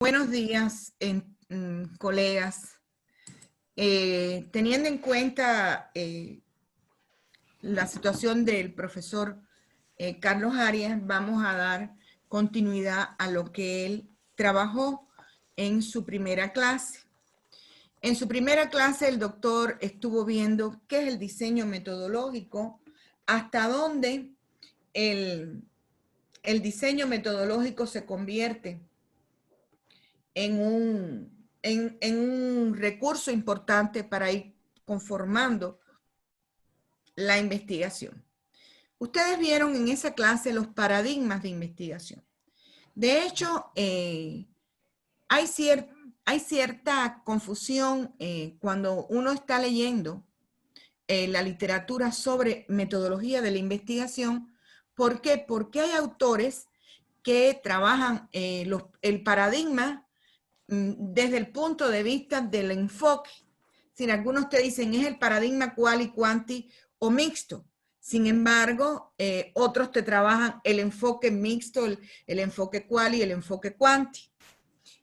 Buenos días, colegas. Teniendo en cuenta la situación del profesor Carlos Arias, vamos a dar continuidad a lo que él trabajó en su primera clase. En su primera clase, el doctor estuvo viendo qué es el diseño metodológico, hasta dónde el diseño metodológico se convierte en un recurso importante para ir conformando la investigación. Ustedes vieron en esa clase los paradigmas de investigación. De hecho, hay cierta confusión cuando uno está leyendo la literatura sobre metodología de la investigación. ¿Por qué? Porque hay autores que trabajan el paradigma desde el punto de vista del enfoque. Si algunos te dicen es el paradigma quali, quanti o mixto. Sin embargo, otros te trabajan el enfoque mixto, el enfoque quali, el enfoque quanti.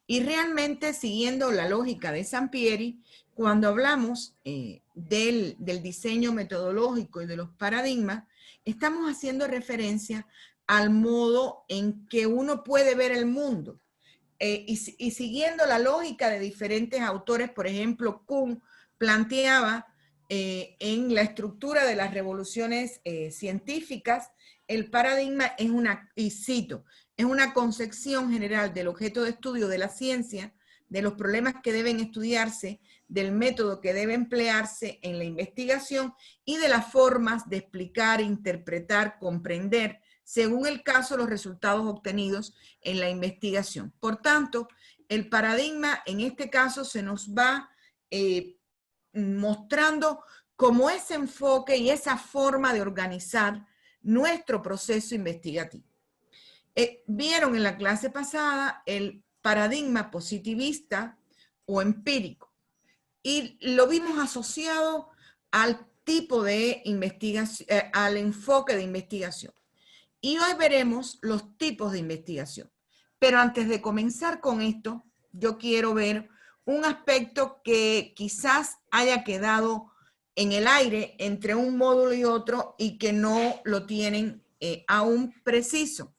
Y realmente, siguiendo la lógica de Sampieri, cuando hablamos del diseño metodológico y de los paradigmas, estamos haciendo referencia al modo en que uno puede ver el mundo. Y siguiendo la lógica de diferentes autores, por ejemplo, Kuhn planteaba en la estructura de las revoluciones científicas, el paradigma es y cito, es una concepción general del objeto de estudio de la ciencia, de los problemas que deben estudiarse, del método que debe emplearse en la investigación y de las formas de explicar, interpretar, comprender, según el caso, los resultados obtenidos en la investigación. Por tanto, el paradigma en este caso se nos va mostrando como ese enfoque y esa forma de organizar nuestro proceso investigativo. Vieron en la clase pasada el paradigma positivista o empírico y lo vimos asociado al tipo de investigación, al enfoque de investigación. Y hoy veremos los tipos de investigación. Pero antes de comenzar con esto, yo quiero ver un aspecto que quizás haya quedado en el aire entre un módulo y otro y que no lo tienen aún preciso.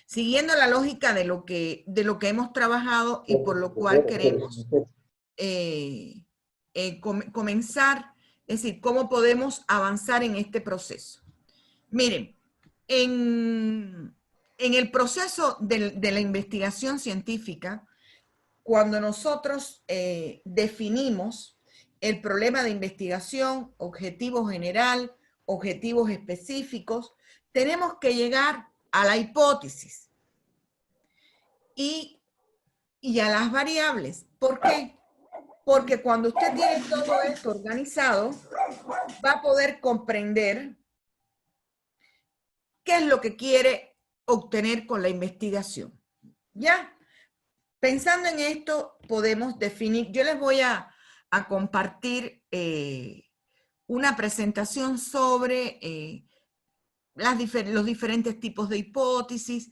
Siguiendo la lógica de lo que hemos trabajado y por lo cual queremos comenzar, es decir, cómo podemos avanzar en este proceso. Miren, en el proceso de la investigación científica, cuando nosotros definimos el problema de investigación, objetivo general, objetivos específicos, tenemos que llegar a la hipótesis y a las variables. ¿Por qué? Porque cuando usted tiene todo esto organizado, va a poder comprender qué es lo que quiere obtener con la investigación. ¿Ya? Pensando en esto, podemos definir, yo les voy a compartir una presentación sobre los diferentes tipos de hipótesis,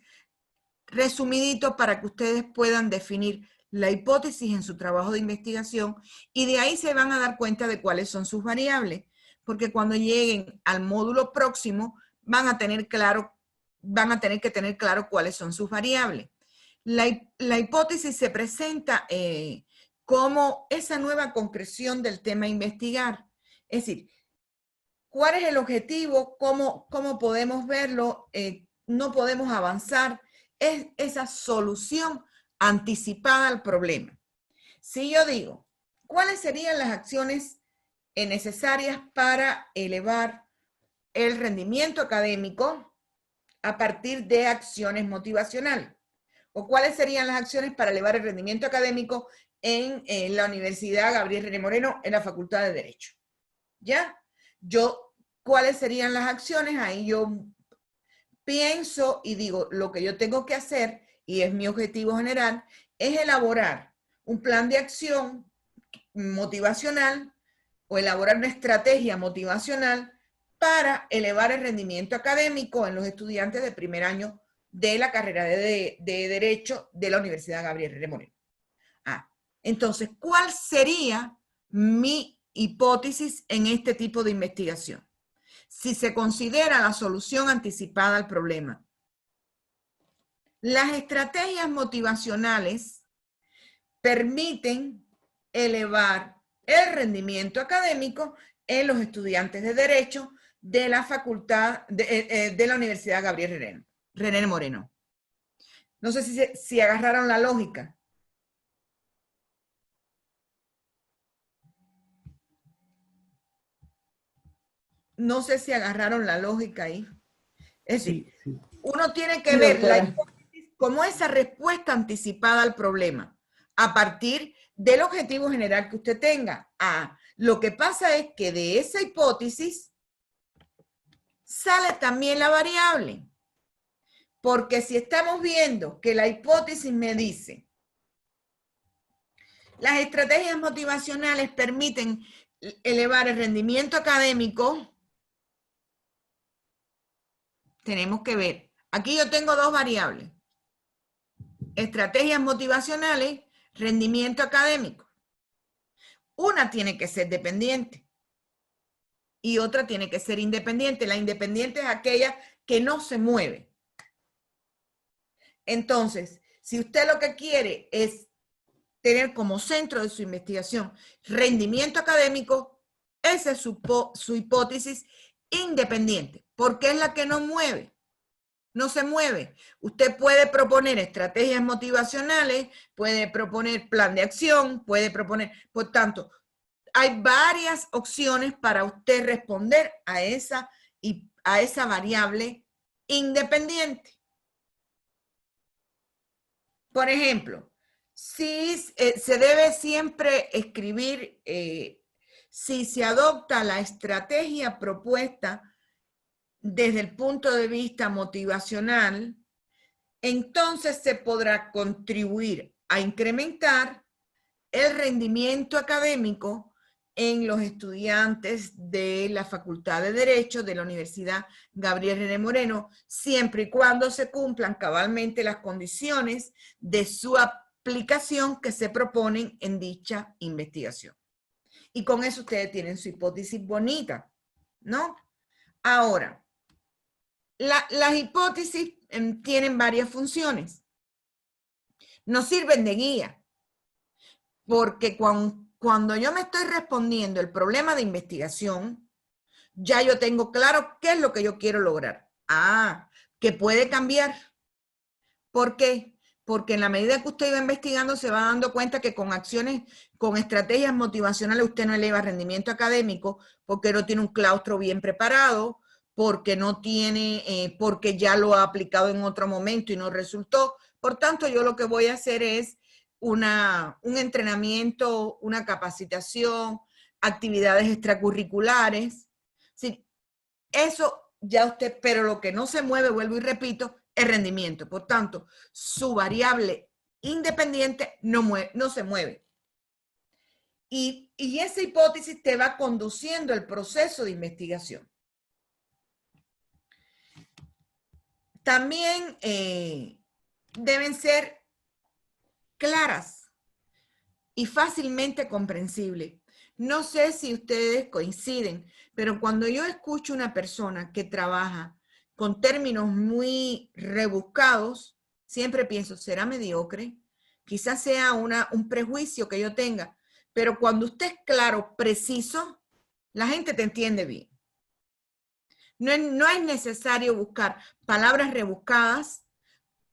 resumidito para que ustedes puedan definir la hipótesis en su trabajo de investigación y de ahí se van a dar cuenta de cuáles son sus variables, porque cuando lleguen al módulo próximo van a tener que tener claro cuáles son sus variables. La hipótesis se presenta como esa nueva concreción del tema a investigar. Es decir, ¿cuál es el objetivo? ¿Cómo podemos verlo? No podemos avanzar. Es esa solución anticipada al problema. Si yo digo, ¿cuáles serían las acciones necesarias para elevar el rendimiento académico a partir de acciones motivacionales? ¿O cuáles serían las acciones para elevar el rendimiento académico en la Universidad Gabriel René Moreno, en la Facultad de Derecho? ¿Ya? ¿Cuáles serían las acciones? Ahí yo pienso y digo, lo que yo tengo que hacer, y es mi objetivo general, es elaborar un plan de acción motivacional o elaborar una estrategia motivacional para elevar el rendimiento académico en los estudiantes de primer año de la carrera de Derecho de la Universidad Gabriel René Moreno. Entonces, ¿cuál sería mi hipótesis en este tipo de investigación? Si se considera la solución anticipada al problema. Las estrategias motivacionales permiten elevar el rendimiento académico en los estudiantes de Derecho de la Facultad de la Universidad Gabriel René Moreno. No sé si agarraron la lógica. No sé si agarraron la lógica ahí. Es decir, sí. Uno tiene que ver la hipótesis como esa respuesta anticipada al problema a partir del objetivo general que usted tenga. Lo que pasa es que de esa hipótesis sale también la variable. Porque si estamos viendo que la hipótesis me dice las estrategias motivacionales permiten elevar el rendimiento académico, tenemos que ver. Aquí yo tengo dos variables. Estrategias motivacionales, rendimiento académico. Una tiene que ser dependiente y otra tiene que ser independiente. La independiente es aquella que no se mueve. Entonces, si usted lo que quiere es tener como centro de su investigación rendimiento académico, esa es su hipótesis independiente, porque es la que no mueve. No se mueve. Usted puede proponer estrategias motivacionales, puede proponer plan de acción, puede proponer, por tanto, hay varias opciones para usted responder a esa variable independiente. Por ejemplo, si se debe siempre escribir, si se adopta la estrategia propuesta desde el punto de vista motivacional, entonces se podrá contribuir a incrementar el rendimiento académico en los estudiantes de la Facultad de Derecho de la Universidad Gabriel René Moreno, siempre y cuando se cumplan cabalmente las condiciones de su aplicación que se proponen en dicha investigación. Y con eso ustedes tienen su hipótesis bonita, ¿no? Ahora, las hipótesis tienen varias funciones. Nos sirven de guía, porque cuando yo me estoy respondiendo el problema de investigación, ya yo tengo claro qué es lo que yo quiero lograr. Que puede cambiar. ¿Por qué? Porque en la medida que usted va investigando se va dando cuenta que con acciones, con estrategias motivacionales usted no eleva rendimiento académico porque no tiene un claustro bien preparado, porque no tiene, porque ya lo ha aplicado en otro momento y no resultó. Por tanto, yo lo que voy a hacer es un entrenamiento, una capacitación, actividades extracurriculares. Sí, eso ya usted, pero lo que no se mueve, vuelvo y repito, es rendimiento. Por tanto, su variable independiente no se mueve. Y esa hipótesis te va conduciendo el proceso de investigación. También deben ser claras y fácilmente comprensibles. No sé si ustedes coinciden, pero cuando yo escucho una persona que trabaja con términos muy rebuscados, siempre pienso, ¿será mediocre? Quizás sea un prejuicio que yo tenga, pero cuando usted es claro, preciso, la gente te entiende bien. No es necesario buscar palabras rebuscadas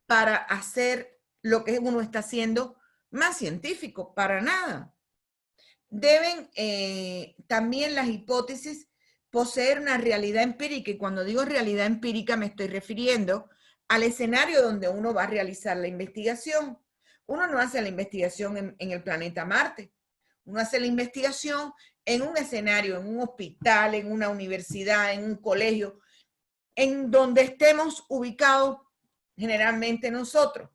para hacer lo que uno está haciendo más científico, para nada. Deben también las hipótesis poseer una realidad empírica, y cuando digo realidad empírica me estoy refiriendo al escenario donde uno va a realizar la investigación. Uno no hace la investigación en el planeta Marte, uno hace la investigación en un escenario, en un hospital, en una universidad, en un colegio, en donde estemos ubicados generalmente nosotros.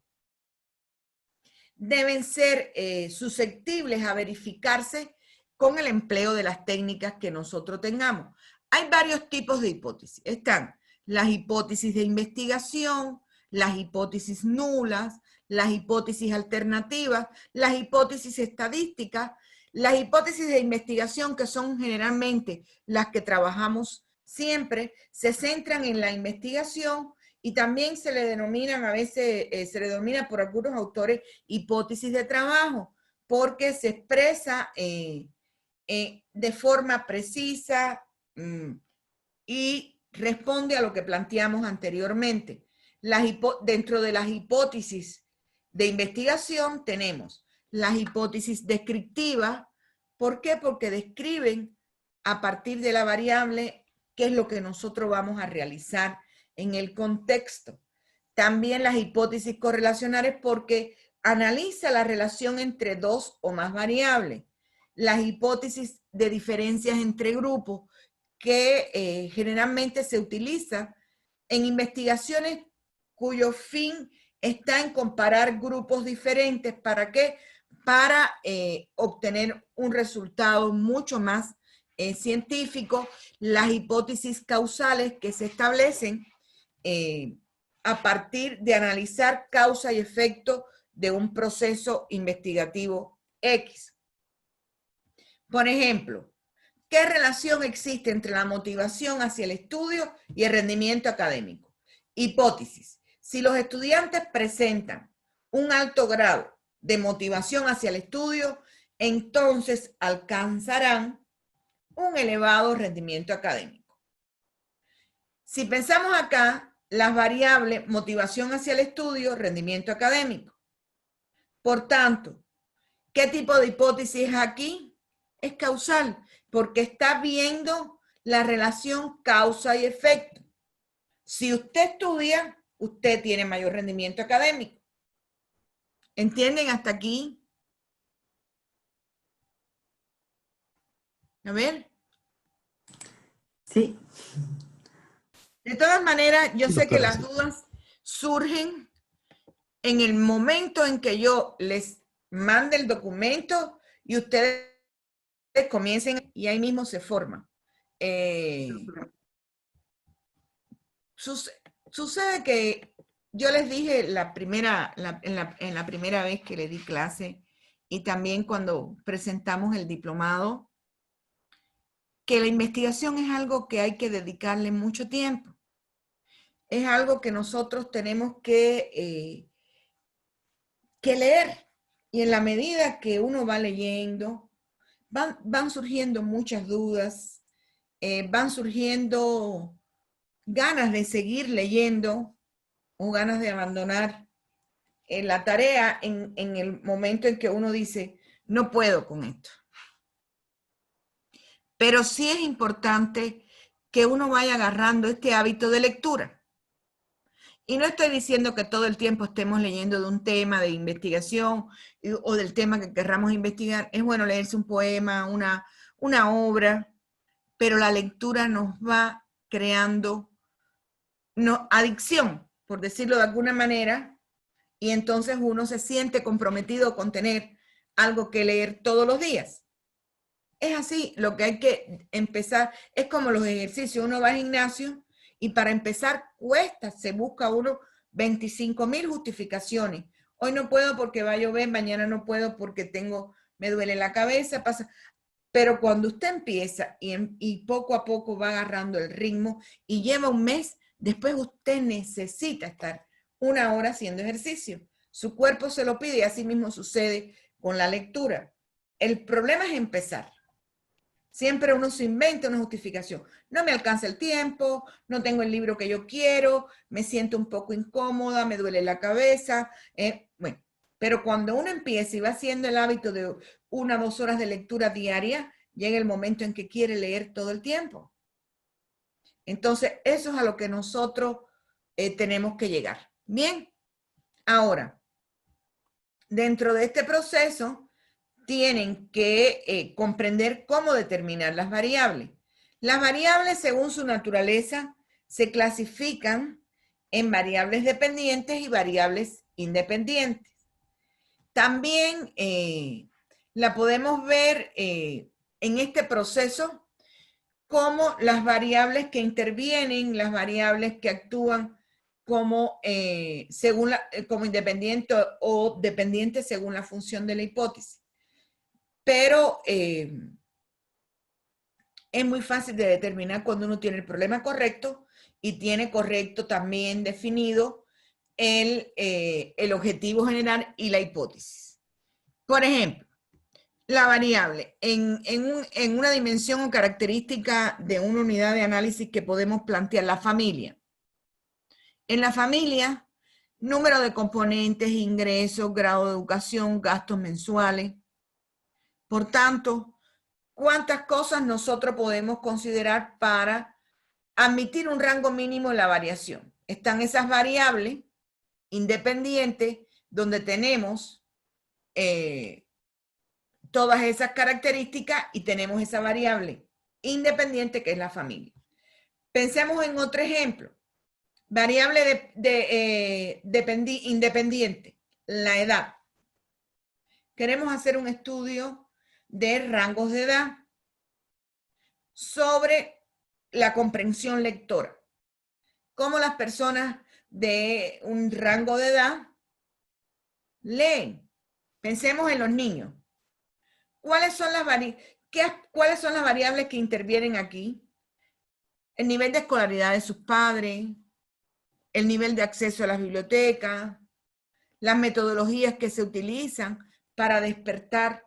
Deben ser susceptibles a verificarse con el empleo de las técnicas que nosotros tengamos. Hay varios tipos de hipótesis. Están las hipótesis de investigación, las hipótesis nulas, las hipótesis alternativas, las hipótesis estadísticas, las hipótesis de investigación, que son generalmente las que trabajamos siempre, se centran en la investigación y también se le denominan, a veces se le denomina por algunos autores, hipótesis de trabajo, porque se expresa de forma precisa y responde a lo que planteamos anteriormente. Dentro de las hipótesis de investigación tenemos las hipótesis descriptivas. ¿Por qué? Porque describen a partir de la variable qué es lo que nosotros vamos a realizar en el contexto. También las hipótesis correlacionales, porque analiza la relación entre dos o más variables. Las hipótesis de diferencias entre grupos, que generalmente se utiliza en investigaciones cuyo fin está en comparar grupos diferentes. ¿Para qué? Para obtener un resultado mucho más científico. Las hipótesis causales, que se establecen a partir de analizar causa y efecto de un proceso investigativo X. Por ejemplo, ¿qué relación existe entre la motivación hacia el estudio y el rendimiento académico? Hipótesis. Si los estudiantes presentan un alto grado de motivación hacia el estudio, entonces alcanzarán un elevado rendimiento académico. Si pensamos acá, las variables motivación hacia el estudio, rendimiento académico. Por tanto, ¿qué tipo de hipótesis es aquí? Es causal, porque está viendo la relación causa y efecto. Si usted estudia, usted tiene mayor rendimiento académico. ¿Entienden hasta aquí? A ver. Sí. De todas maneras, yo sé que Doctora, las sí. dudas surgen en el momento en que yo les mande el documento y ustedes comiencen y ahí mismo se forma. Sucede que yo les dije en la primera vez que le di clase y también cuando presentamos el diplomado, que la investigación es algo que hay que dedicarle mucho tiempo. Es algo que nosotros tenemos que leer. Y en la medida que uno va leyendo, van surgiendo muchas dudas, van surgiendo ganas de seguir leyendo o ganas de abandonar la tarea en el momento en que uno dice, no puedo con esto. Pero sí es importante que uno vaya agarrando este hábito de lectura. Y no estoy diciendo que todo el tiempo estemos leyendo de un tema de investigación o del tema que querramos investigar. Es bueno leerse un poema, una obra, pero la lectura nos va creando adicción, por decirlo de alguna manera, y entonces uno se siente comprometido con tener algo que leer todos los días. Es así, lo que hay que empezar, es como los ejercicios, uno va al gimnasio y para empezar cuesta, se busca uno 25,000 justificaciones. Hoy no puedo porque va a llover, mañana no puedo porque me duele la cabeza, pasa. Pero cuando usted empieza y poco a poco va agarrando el ritmo y lleva un mes, después usted necesita estar 1 hora haciendo ejercicio. Su cuerpo se lo pide y así mismo sucede con la lectura. El problema es empezar. Siempre uno se inventa una justificación. No me alcanza el tiempo, no tengo el libro que yo quiero, me siento un poco incómoda, me duele la cabeza. Bueno, pero cuando uno empieza y va haciendo el hábito de 1 o 2 horas de lectura diaria, llega el momento en que quiere leer todo el tiempo. Entonces, eso es a lo que nosotros tenemos que llegar. Bien, ahora, dentro de este proceso, tienen que comprender cómo determinar las variables. Las variables, según su naturaleza, se clasifican en variables dependientes y variables independientes. También la podemos ver en este proceso como las variables que intervienen, las variables que actúan como, como independiente o dependiente según la función de la hipótesis. Pero es muy fácil de determinar cuando uno tiene el problema correcto y tiene correcto también definido el objetivo general y la hipótesis. Por ejemplo, la variable en una dimensión o característica de una unidad de análisis que podemos plantear, la familia. En la familia, número de componentes, ingresos, grado de educación, gastos mensuales. Por tanto, ¿cuántas cosas nosotros podemos considerar para admitir un rango mínimo en la variación? Están esas variables independientes donde tenemos todas esas características y tenemos esa variable independiente que es la familia. Pensemos en otro ejemplo. Variable independiente, la edad. Queremos hacer un estudio de rangos de edad sobre la comprensión lectora. Cómo las personas de un rango de edad leen. Pensemos en los niños. ¿Cuáles son las variables que intervienen aquí? El nivel de escolaridad de sus padres, el nivel de acceso a las bibliotecas, las metodologías que se utilizan para despertar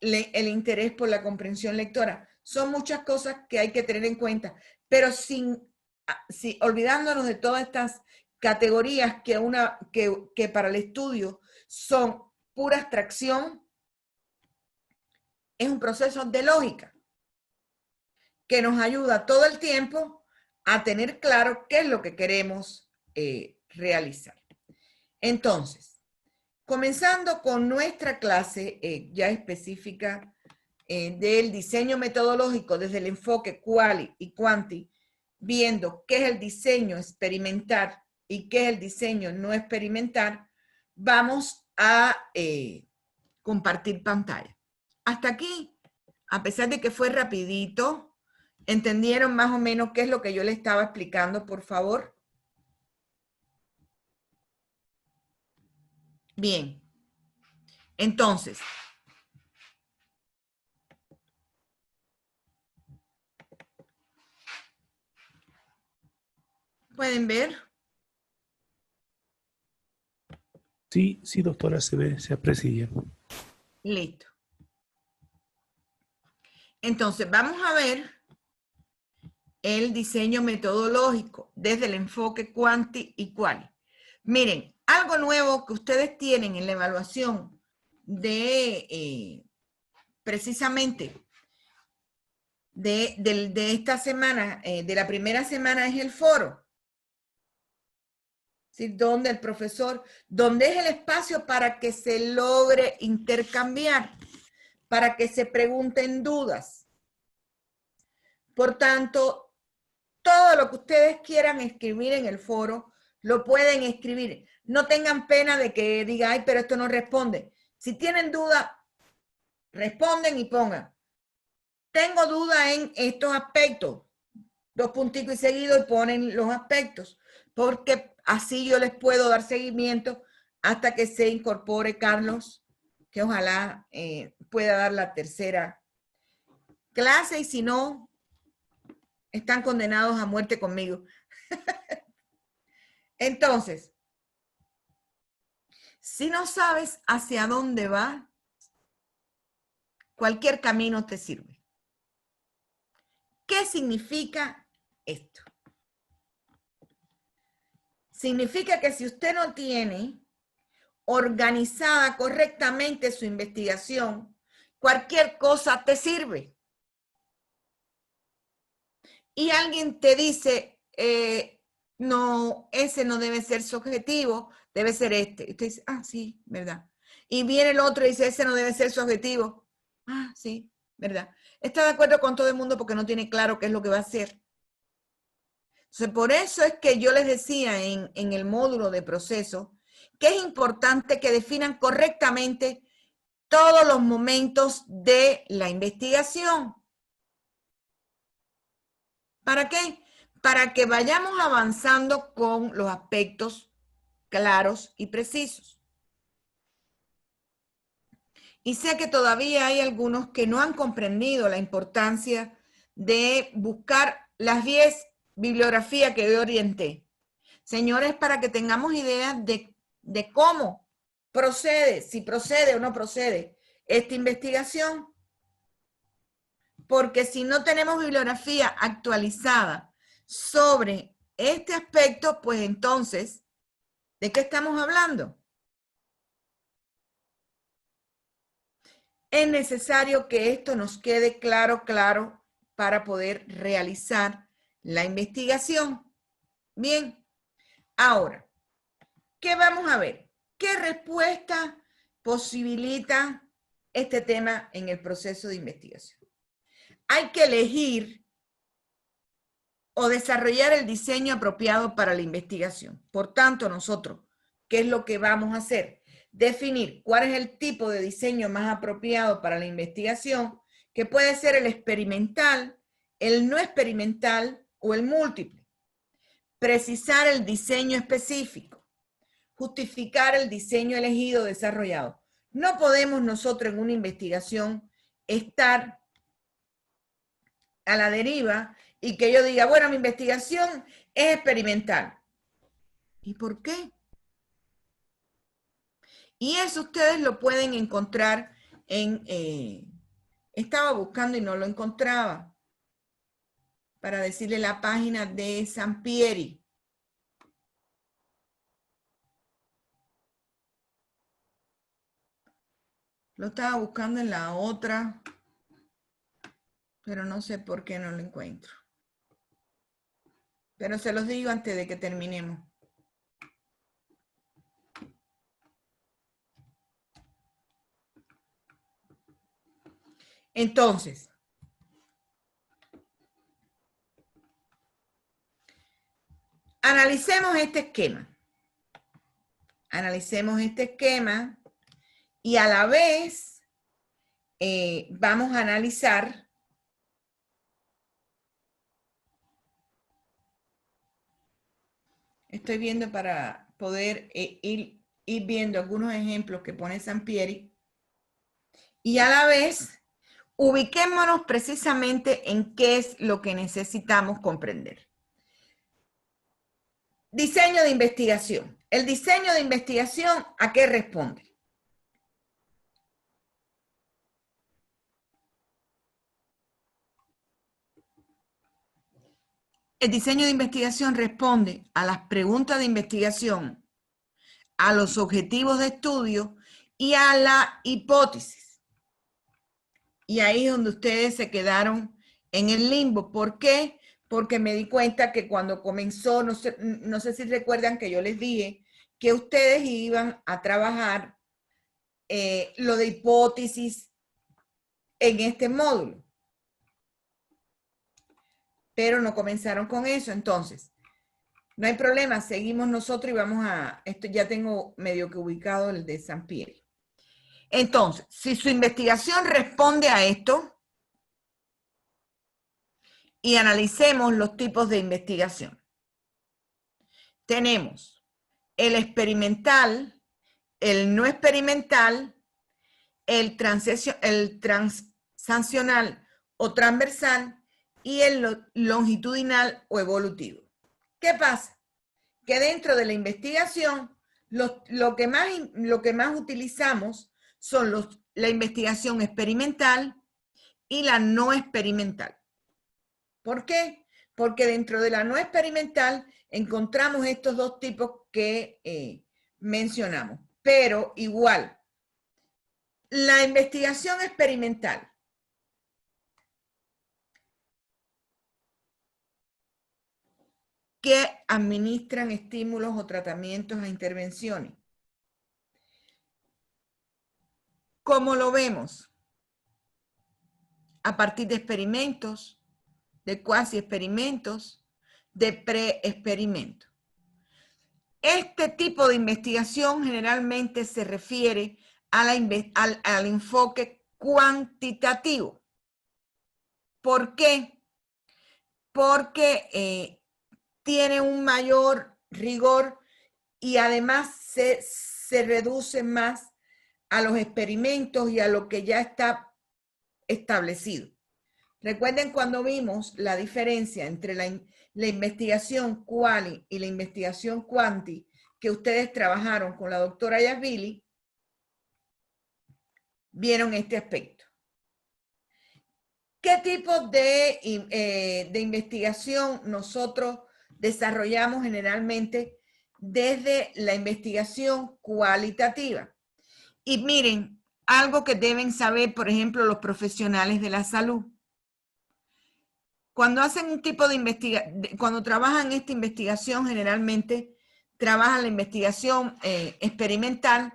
el interés por la comprensión lectora. Son muchas cosas que hay que tener en cuenta, pero olvidándonos de todas estas categorías que para el estudio son pura abstracción, es un proceso de lógica que nos ayuda todo el tiempo a tener claro qué es lo que queremos realizar. Entonces, comenzando con nuestra clase ya específica del diseño metodológico desde el enfoque quali y quanti, viendo qué es el diseño experimental y qué es el diseño no experimental, vamos a compartir pantalla. Hasta aquí, a pesar de que fue rapidito, ¿entendieron más o menos qué es lo que yo les estaba explicando, por favor? Bien. Entonces, ¿pueden ver? Sí, sí, doctora, se ve, se aprecia. Listo. Entonces, vamos a ver el diseño metodológico desde el enfoque quanti y quali. Miren, algo nuevo que ustedes tienen en la evaluación de precisamente de esta semana, de la primera semana, es el foro. ¿Sí? Donde el profesor, donde es el espacio para que se logre intercambiar, para que se pregunten dudas. Por tanto, todo lo que ustedes quieran escribir en el foro, lo pueden escribir. No tengan pena de que diga, ay, pero esto no responde. Si tienen duda, responden y pongan. Tengo duda en estos aspectos. 2 punticos y seguido y ponen los aspectos. Porque así yo les puedo dar seguimiento hasta que se incorpore Carlos, que ojalá pueda dar la tercera clase, y si no, están condenados a muerte conmigo. Entonces, si no sabes hacia dónde va, cualquier camino te sirve. ¿Qué significa esto? Significa que si usted no tiene organizada correctamente su investigación, cualquier cosa te sirve. Y alguien te dice, no, ese no debe ser su objetivo, debe ser este. Y usted dice, ah, sí, verdad. Y viene el otro y dice, ese no debe ser su objetivo. Ah, sí, verdad. Está de acuerdo con todo el mundo porque no tiene claro qué es lo que va a hacer. Entonces, por eso es que yo les decía en el módulo de proceso que es importante que definan correctamente todos los momentos de la investigación. ¿Para qué? para que vayamos avanzando con los aspectos claros y precisos. Y sé que todavía hay algunos que no han comprendido la importancia de buscar las 10 bibliografías que yo orienté. Señores, para que tengamos idea de cómo procede, si procede o no procede esta investigación. Porque si no tenemos bibliografía actualizada sobre este aspecto, pues entonces, ¿de qué estamos hablando? Es necesario que esto nos quede claro para poder realizar la investigación. Bien, ahora, ¿qué vamos a ver? ¿Qué respuesta posibilita este tema en el proceso de investigación? Hay que elegir o desarrollar el diseño apropiado para la investigación. Por tanto, nosotros, ¿qué es lo que vamos a hacer? Definir cuál es el tipo de diseño más apropiado para la investigación, que puede ser el experimental, el no experimental o el múltiple. Precisar el diseño específico. Justificar el diseño elegido desarrollado. No podemos nosotros en una investigación estar a la deriva y que yo diga, bueno, mi investigación es experimental. ¿Y por qué? Y eso ustedes lo pueden encontrar en... estaba buscando y no lo encontraba para decirle la página de Sampieri. Lo estaba buscando en la otra, pero no sé por qué no lo encuentro. Pero se los digo antes de que terminemos. Entonces, analicemos este esquema. Analicemos este esquema y a la vez vamos a analizar estoy viendo para poder ir viendo algunos ejemplos que pone Sampieri y a la vez ubiquémonos precisamente en qué es lo que necesitamos comprender. Diseño de investigación. El diseño de investigación, ¿a qué responde? El diseño de investigación responde a las preguntas de investigación, a los objetivos de estudio y a la hipótesis. Y ahí es donde ustedes se quedaron en el limbo. ¿Por qué? Porque me di cuenta que cuando comenzó, no sé si recuerdan que yo les dije que ustedes iban a trabajar lo de hipótesis en este módulo. Pero no comenzaron con eso, entonces no hay problema, seguimos nosotros y vamos a, esto ya tengo medio que ubicado el de Sampieri. Entonces, si su investigación responde a esto, y analicemos los tipos de investigación. Tenemos el experimental, el no experimental, el transaccional o transversal y el longitudinal o evolutivo. ¿Qué pasa? Que dentro de la investigación, lo que más utilizamos son la investigación experimental y la no experimental. ¿Por qué? Porque dentro de la no experimental encontramos estos dos tipos que mencionamos. Pero igual, la investigación experimental que administran estímulos o tratamientos a intervenciones. ¿Cómo lo vemos? A partir de experimentos, de cuasi experimentos, de pre-experimentos. Este tipo de investigación generalmente se refiere al enfoque cuantitativo. ¿Por qué? Porque tiene un mayor rigor y además se reduce más a los experimentos y a lo que ya está establecido. Recuerden cuando vimos la diferencia entre la investigación quali y la investigación quanti que ustedes trabajaron con la doctora Yasvili, vieron este aspecto. ¿Qué tipo de investigación nosotros desarrollamos generalmente desde la investigación cualitativa? Y miren, algo que deben saber, por ejemplo, los profesionales de la salud. Cuando hacen un tipo de investigación, cuando trabajan esta investigación, generalmente trabajan la investigación experimental.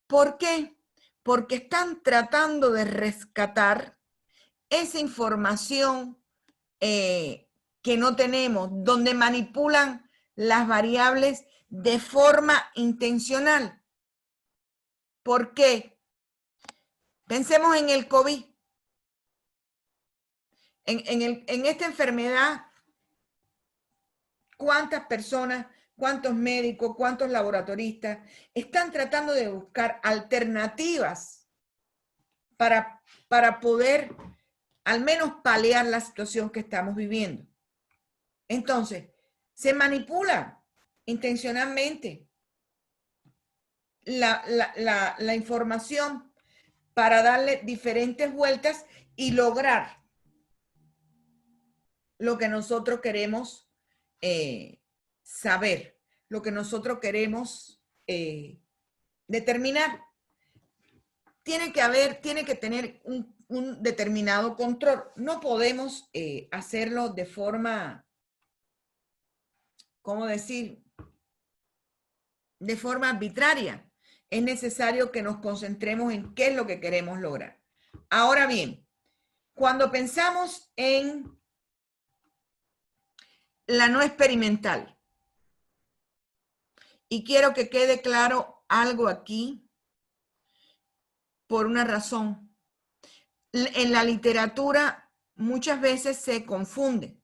¿Por qué? Porque están tratando de rescatar esa información que no tenemos, donde manipulan las variables de forma intencional. ¿Por qué? Pensemos en el COVID. En esta enfermedad, ¿cuántas personas, cuántos médicos, cuántos laboratoristas están tratando de buscar alternativas para poder al menos paliar la situación que estamos viviendo? Entonces, se manipula intencionalmente la información para darle diferentes vueltas y lograr lo que nosotros queremos saber, lo que nosotros queremos determinar. Tiene que tener un determinado control. No podemos hacerlo de forma, ¿cómo decir? De forma arbitraria. Es necesario que nos concentremos en qué es lo que queremos lograr. Ahora bien, cuando pensamos en la no experimental, y quiero que quede claro algo aquí, por una razón. En la literatura muchas veces se confunde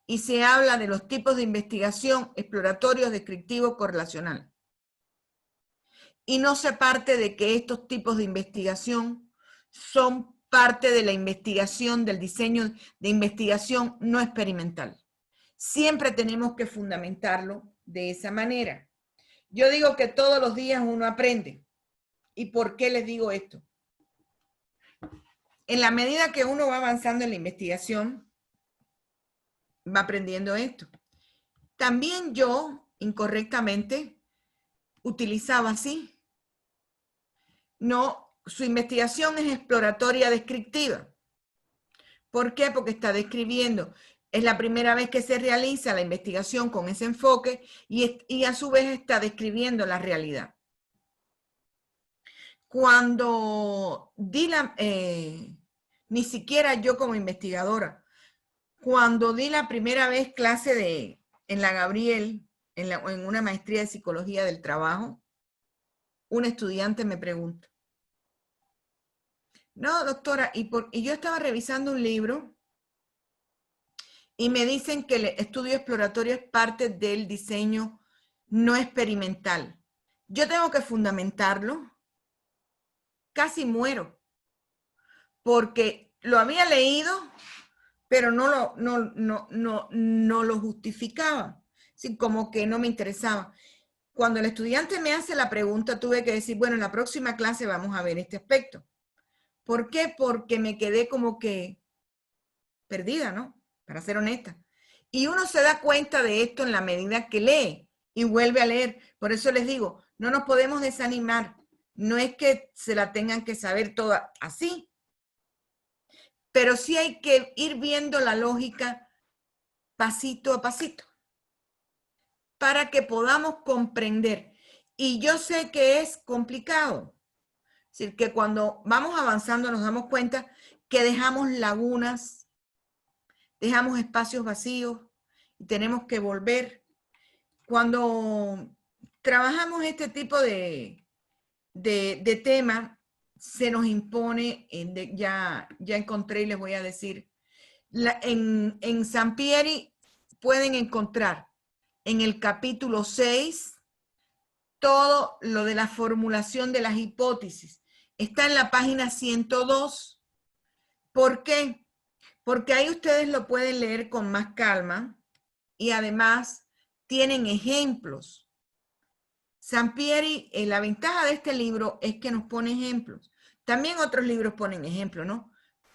y se habla de los tipos de investigación exploratorio, descriptivo, correlacional. Y no se parte de que estos tipos de investigación son parte de la investigación, del diseño de investigación no experimental. Siempre tenemos que fundamentarlo de esa manera. Yo digo que todos los días uno aprende. ¿Y por qué les digo esto? En la medida que uno va avanzando en la investigación, va aprendiendo esto. También yo, incorrectamente, utilizaba así. No, su investigación es exploratoria descriptiva. ¿Por qué? Porque está describiendo. Es la primera vez que se realiza la investigación con ese enfoque y a su vez está describiendo la realidad. Cuando di ni siquiera yo como investigadora, cuando di la primera vez clase en la Gabriel, en una maestría de psicología del trabajo, un estudiante me pregunta, no, doctora, y yo estaba revisando un libro y me dicen que el estudio exploratorio es parte del diseño no experimental. Yo tengo que fundamentarlo. Casi muero, porque lo había leído, pero no lo justificaba. Así como que no me interesaba. Cuando el estudiante me hace la pregunta, tuve que decir, bueno, en la próxima clase vamos a ver este aspecto. ¿Por qué? Porque me quedé como que perdida, ¿no? Para ser honesta. Y uno se da cuenta de esto en la medida que lee y vuelve a leer. Por eso les digo, no nos podemos desanimar. No es que se la tengan que saber toda así, pero sí hay que ir viendo la lógica pasito a pasito para que podamos comprender. Y yo sé que es complicado. Es decir, que cuando vamos avanzando nos damos cuenta que dejamos lagunas, dejamos espacios vacíos y tenemos que volver. Cuando trabajamos este tipo de tema, se nos impone, ya encontré y les voy a decir, en Sampieri pueden encontrar en el capítulo 6 todo lo de la formulación de las hipótesis. Está en la página 102. ¿Por qué? Porque ahí ustedes lo pueden leer con más calma y además tienen ejemplos. Sampieri, la ventaja de este libro es que nos pone ejemplos. También otros libros ponen ejemplos, ¿no?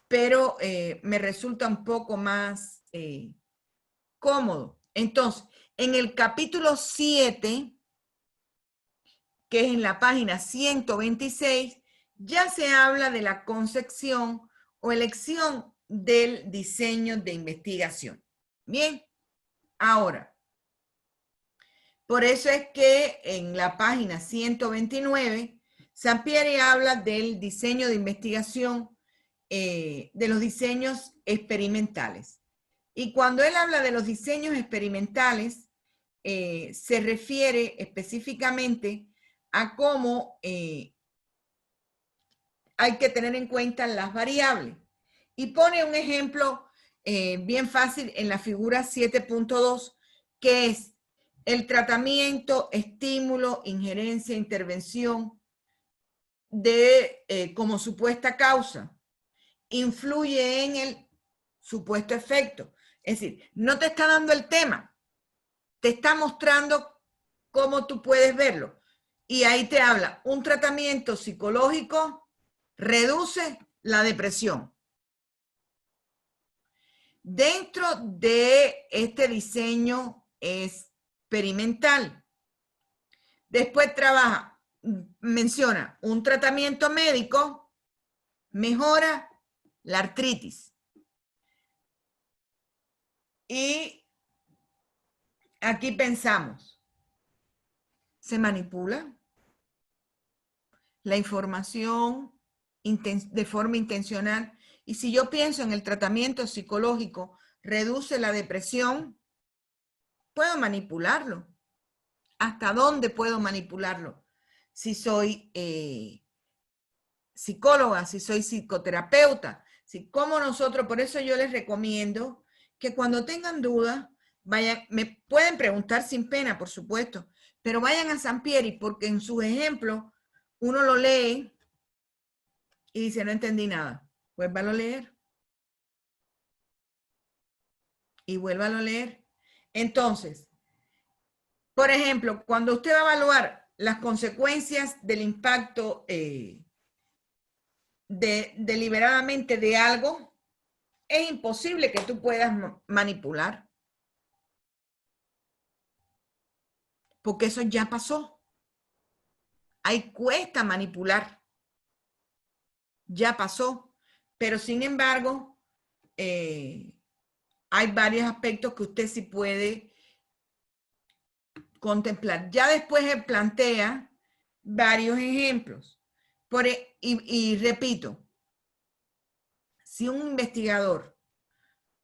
Pero me resulta un poco más cómodo. Entonces, en el capítulo 7, que es en la página 126, ya se habla de la concepción o elección del diseño de investigación. Bien, ahora, por eso es que en la página 129, Sampieri habla del diseño de investigación, de los diseños experimentales. Y cuando él habla de los diseños experimentales, se refiere específicamente a cómo hay que tener en cuenta las variables. Y pone un ejemplo bien fácil en la figura 7.2, que es el tratamiento, estímulo, injerencia, intervención como supuesta causa. Influye en el supuesto efecto. Es decir, no te está dando el tema, te está mostrando cómo tú puedes verlo. Y ahí te habla, un tratamiento psicológico reduce la depresión. Dentro de este diseño experimental, después menciona un tratamiento médico, mejora la artritis. Y aquí pensamos, ¿se manipula la información de forma intencional? Y si yo pienso en el tratamiento psicológico, reduce la depresión, puedo manipularlo. ¿Hasta dónde puedo manipularlo? Si soy psicóloga, si soy psicoterapeuta, ¿cómo nosotros? Por eso yo les recomiendo que cuando tengan dudas, me pueden preguntar sin pena, por supuesto, pero vayan a Sampieri, porque en sus ejemplos uno lo lee y dice, no entendí nada. Vuélvalo a leer. Y vuélvalo a leer. Entonces, por ejemplo, cuando usted va a evaluar las consecuencias del impacto deliberadamente de algo, es imposible que tú puedas manipular. Porque eso ya pasó. Ahí cuesta manipular. Ya pasó. Pero sin embargo, hay varios aspectos que usted sí puede contemplar. Ya después él plantea varios ejemplos. Y repito, si un investigador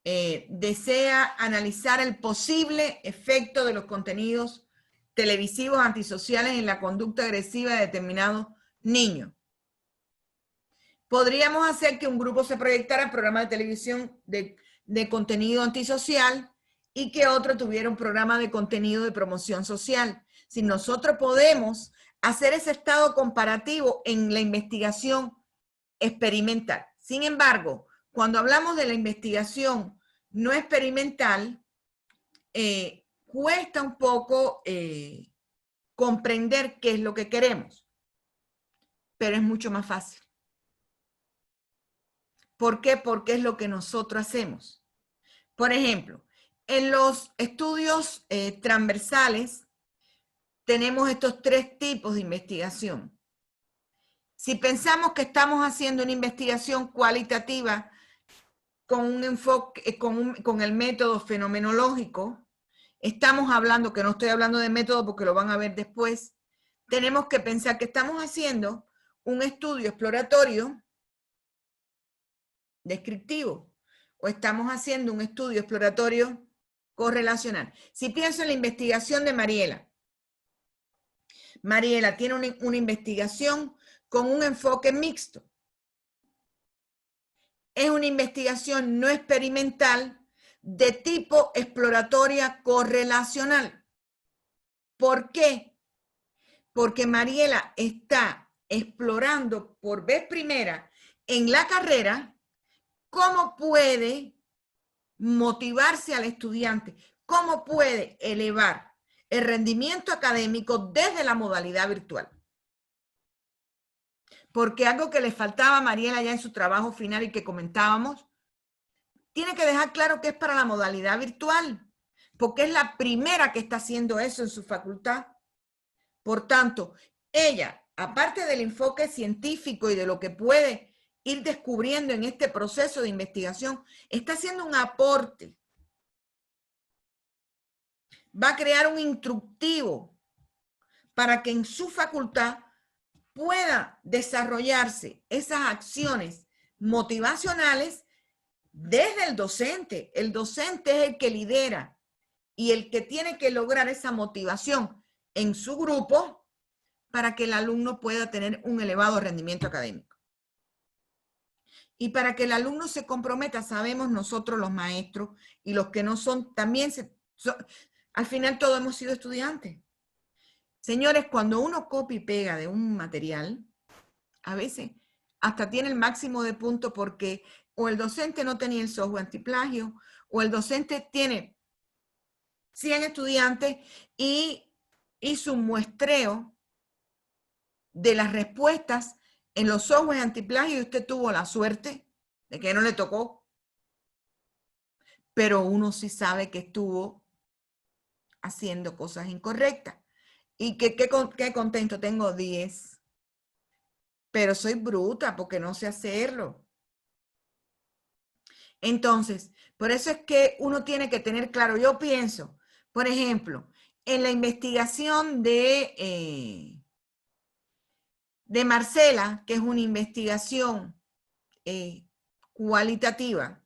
desea analizar el posible efecto de los contenidos televisivos antisociales en la conducta agresiva de determinados niños, podríamos hacer que un grupo se proyectara en programas de televisión de contenido antisocial y que otro tuviera un programa de contenido de promoción social. Si nosotros podemos hacer ese estado comparativo en la investigación experimental. Sin embargo, cuando hablamos de la investigación no experimental, cuesta un poco comprender qué es lo que queremos, pero es mucho más fácil. ¿Por qué? Porque es lo que nosotros hacemos. Por ejemplo, en los estudios transversales tenemos estos tres tipos de investigación. Si pensamos que estamos haciendo una investigación cualitativa con un enfoque, con el método fenomenológico, estamos hablando, que no estoy hablando de método porque lo van a ver después, tenemos que pensar que estamos haciendo un estudio exploratorio descriptivo o estamos haciendo un estudio exploratorio correlacional. Si pienso en la investigación de Mariela, Mariela tiene una investigación con un enfoque mixto. Es una investigación no experimental de tipo exploratoria correlacional. ¿Por qué? Porque Mariela está explorando por vez primera en la carrera cómo puede motivarse al estudiante, cómo puede elevar el rendimiento académico desde la modalidad virtual. Porque algo que le faltaba a Mariela ya en su trabajo final y que comentábamos, tiene que dejar claro que es para la modalidad virtual, porque es la primera que está haciendo eso en su facultad. Por tanto, ella, aparte del enfoque científico y de lo que puede ir descubriendo en este proceso de investigación, está haciendo un aporte. Va a crear un instructivo para que en su facultad pueda desarrollarse esas acciones motivacionales desde el docente. El docente es el que lidera y el que tiene que lograr esa motivación en su grupo para que el alumno pueda tener un elevado rendimiento académico. Y para que el alumno se comprometa, sabemos nosotros los maestros y los que no son, también al final todos hemos sido estudiantes. Señores, cuando uno copia y pega de un material, a veces hasta tiene el máximo de puntos porque o el docente no tenía el software antiplagio o el docente tiene 100 estudiantes y hizo un muestreo de las respuestas en los softwares antiplagio y usted tuvo la suerte de que no le tocó. Pero uno sí sabe que estuvo haciendo cosas incorrectas. Y qué contento, tengo 10. Pero soy bruta porque no sé hacerlo. Entonces, por eso es que uno tiene que tener claro, yo pienso, por ejemplo, en la investigación de Marcela, que es una investigación cualitativa,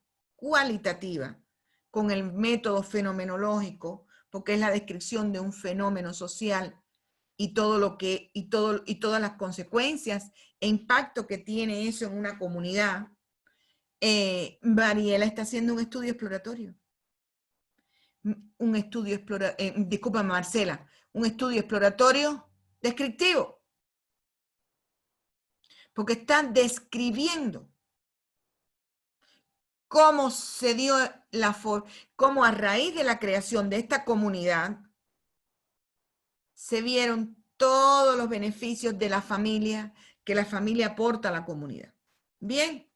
con el método fenomenológico, porque es la descripción de un fenómeno social y todo lo que, y todas las consecuencias e impacto que tiene eso en una comunidad. Mariela está haciendo un estudio exploratorio. Disculpa, Marcela, un estudio exploratorio descriptivo. Porque está describiendo cómo se dio cómo a raíz de la creación de esta comunidad se vieron todos los beneficios de la familia, que la familia aporta a la comunidad. Bien.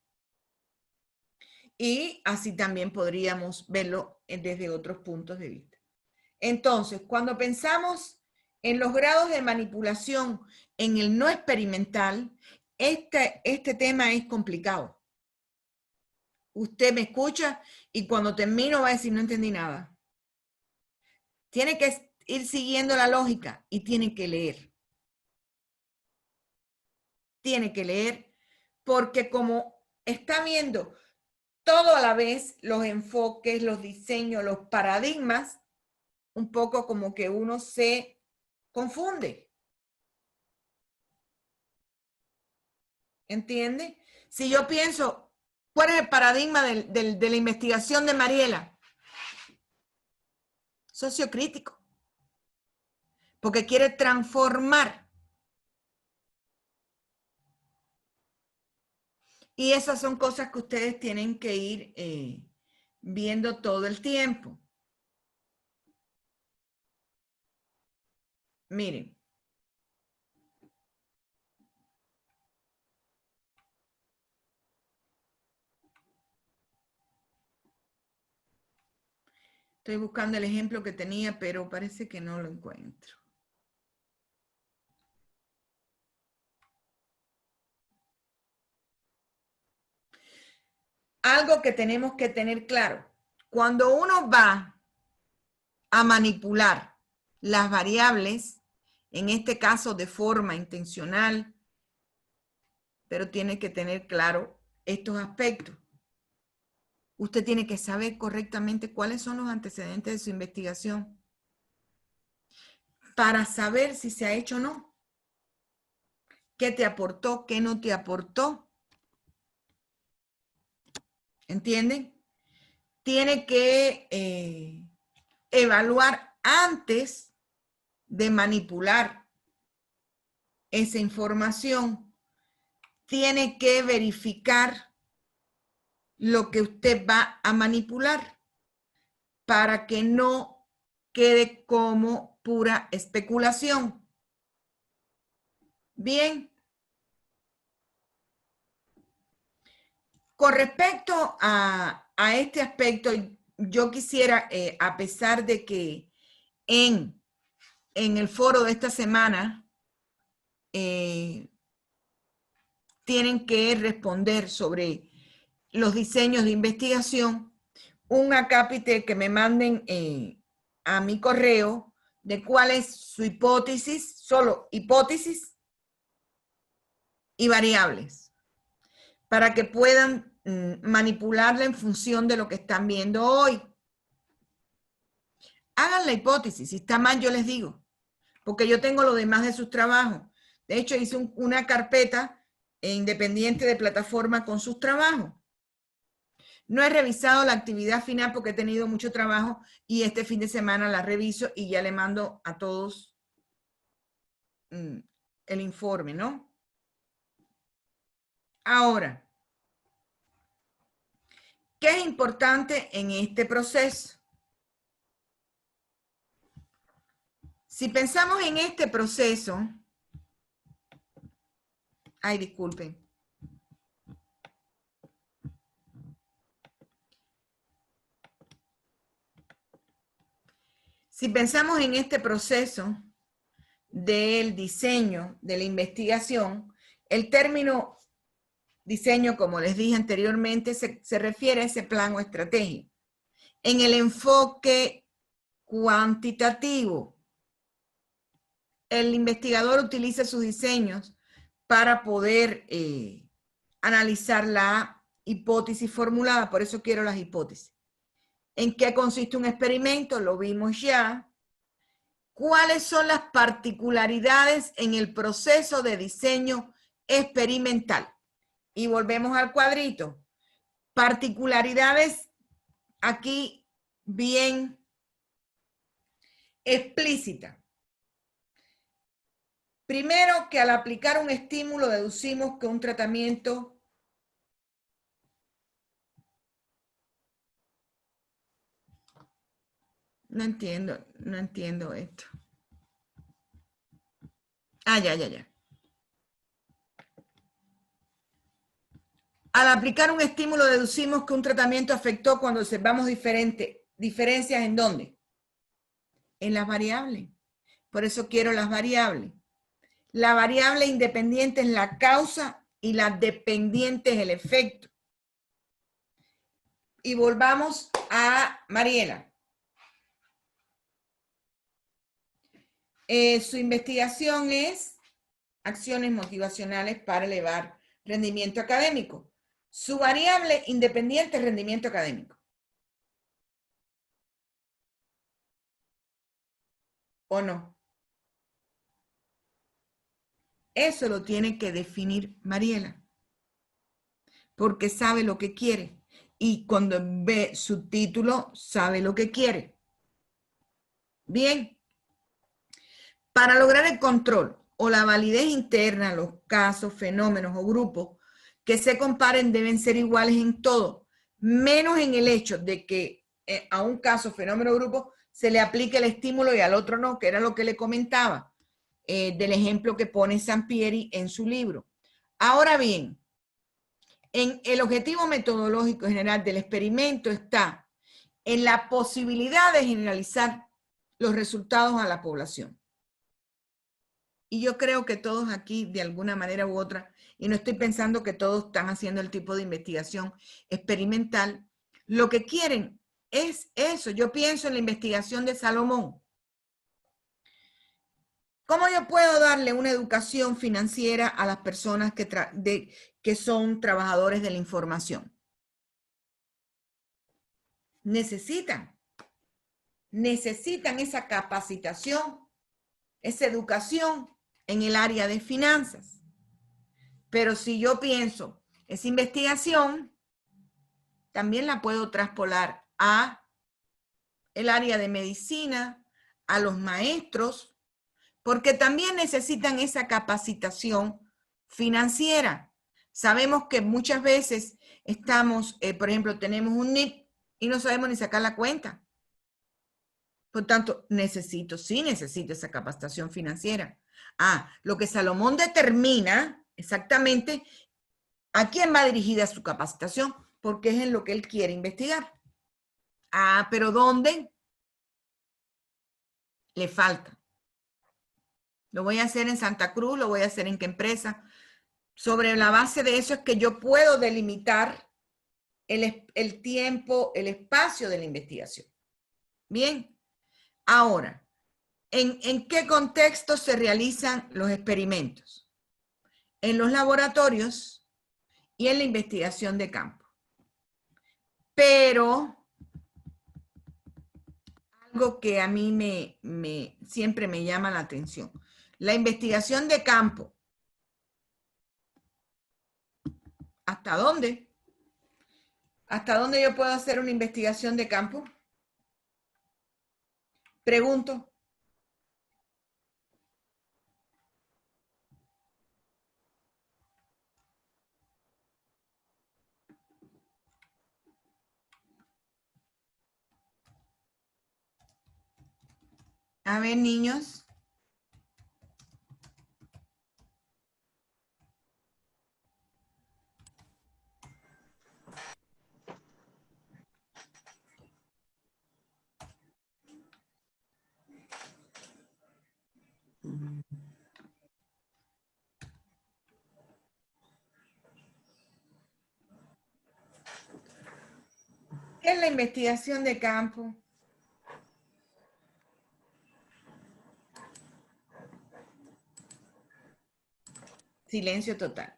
Y así también podríamos verlo desde otros puntos de vista. Entonces, cuando pensamos en los grados de manipulación en el no experimental, este tema es complicado. Usted me escucha y cuando termino va a decir, no entendí nada. Tiene que ir siguiendo la lógica y tiene que leer. Tiene que leer porque como está viendo todo a la vez, los enfoques, los diseños, los paradigmas, un poco como que uno se confunde. ¿Entiende? Si yo pienso, ¿cuál es el paradigma de la investigación de Mariela? Sociocrítico. Porque quiere transformar. Y esas son cosas que ustedes tienen que ir viendo todo el tiempo. Miren. Estoy buscando el ejemplo que tenía, pero parece que no lo encuentro. Algo que tenemos que tener claro. Cuando uno va a manipular las variables, en este caso de forma intencional, pero tiene que tener claro estos aspectos. Usted tiene que saber correctamente cuáles son los antecedentes de su investigación para saber si se ha hecho o no. ¿Qué te aportó? ¿Qué no te aportó? ¿Entienden? tiene que evaluar antes de manipular esa información. Tiene que verificar lo que usted va a manipular para que no quede como pura especulación. Bien. Con respecto a este aspecto, yo quisiera, a pesar de que en el foro de esta semana tienen que responder sobre los diseños de investigación, un acápite que me manden a mi correo de cuál es su hipótesis, solo hipótesis y variables, para que puedan manipularla en función de lo que están viendo hoy. Hagan la hipótesis, si está mal yo les digo, porque yo tengo lo demás de sus trabajos. De hecho, hice una carpeta independiente de plataforma con sus trabajos. No he revisado la actividad final porque he tenido mucho trabajo y este fin de semana la reviso y ya le mando a todos el informe, ¿no? Ahora, ¿qué es importante en este proceso? Si pensamos en este proceso, ay, disculpen. Si pensamos en este proceso del diseño, de la investigación, el término diseño, como les dije anteriormente, se refiere a ese plan o estrategia. En el enfoque cuantitativo, el investigador utiliza sus diseños para poder analizar la hipótesis formulada, por eso quiero las hipótesis. ¿En qué consiste un experimento? Lo vimos ya. ¿Cuáles son las particularidades en el proceso de diseño experimental? Y volvemos al cuadrito. Particularidades aquí bien explícitas. Primero, que al aplicar un estímulo deducimos que un tratamiento no entiendo esto. Ya. Al aplicar un estímulo deducimos que un tratamiento afectó cuando observamos diferencias ¿en dónde? En las variables. Por eso quiero las variables. La variable independiente es la causa y la dependiente es el efecto. Y volvamos a Mariela. Su investigación es acciones motivacionales para elevar rendimiento académico. Su variable independiente es rendimiento académico. ¿O no? Eso lo tiene que definir Mariela, porque sabe lo que quiere. Y cuando ve su título, sabe lo que quiere. Bien. Para lograr el control o la validez interna, los casos, fenómenos o grupos que se comparen deben ser iguales en todo, menos en el hecho de que a un caso, fenómeno o grupo se le aplique el estímulo y al otro no, que era lo que le comentaba del ejemplo que pone Sampieri en su libro. Ahora bien, en el objetivo metodológico general del experimento está en la posibilidad de generalizar los resultados a la población. Y yo creo que todos aquí, de alguna manera u otra, y no estoy pensando que todos están haciendo el tipo de investigación experimental, lo que quieren es eso. Yo pienso en la investigación de Salomón. ¿Cómo yo puedo darle una educación financiera a las personas que son trabajadores de la información? Necesitan esa capacitación, esa educación en el área de finanzas. Pero si yo pienso, esa investigación también la puedo traspolar a el área de medicina, a los maestros, porque también necesitan esa capacitación financiera. Sabemos que muchas veces estamos, por ejemplo, tenemos un NIP y no sabemos ni sacar la cuenta. Por tanto, necesito esa capacitación financiera. Lo que Salomón determina exactamente a quién va dirigida su capacitación, porque es en lo que él quiere investigar. Pero ¿dónde? Le falta. Lo voy a hacer en Santa Cruz, lo voy a hacer en qué empresa. Sobre la base de eso es que yo puedo delimitar el tiempo, el espacio de la investigación. Bien. Ahora, ¿en qué contexto se realizan los experimentos? En los laboratorios y en la investigación de campo. Pero algo que a mí siempre me llama la atención. La investigación de campo. ¿Hasta dónde? ¿Hasta dónde yo puedo hacer una investigación de campo? Pregunto. A ver, niños. ¿Qué es la investigación de campo? Silencio total.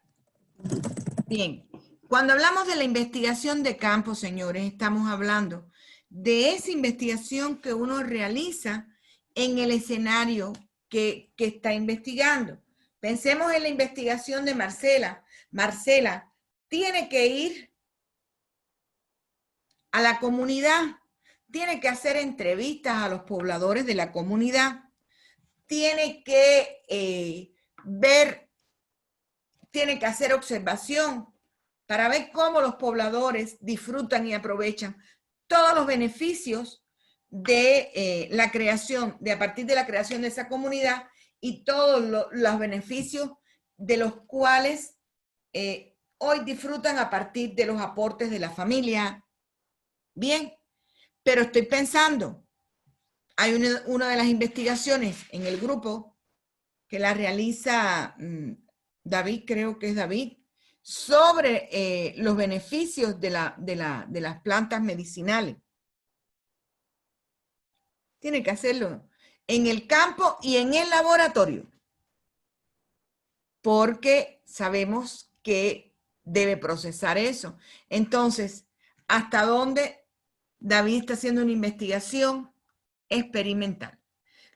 Bien, cuando hablamos de la investigación de campo, señores, estamos hablando de esa investigación que uno realiza en el escenario que está investigando. Pensemos en la investigación de Marcela. Marcela tiene que ir a la comunidad, tiene que hacer entrevistas a los pobladores de la comunidad, tiene que tiene que hacer observación para ver cómo los pobladores disfrutan y aprovechan todos los beneficios de la creación, de a partir de la creación de esa comunidad y todos los beneficios de los cuales hoy disfrutan a partir de los aportes de la familia. Bien, pero estoy pensando, hay una de las investigaciones en el grupo que la realiza David, creo que es David, sobre los beneficios de las plantas medicinales. Tiene que hacerlo en el campo y en el laboratorio, porque sabemos que debe procesar eso. Entonces, ¿hasta dónde David está haciendo una investigación experimental?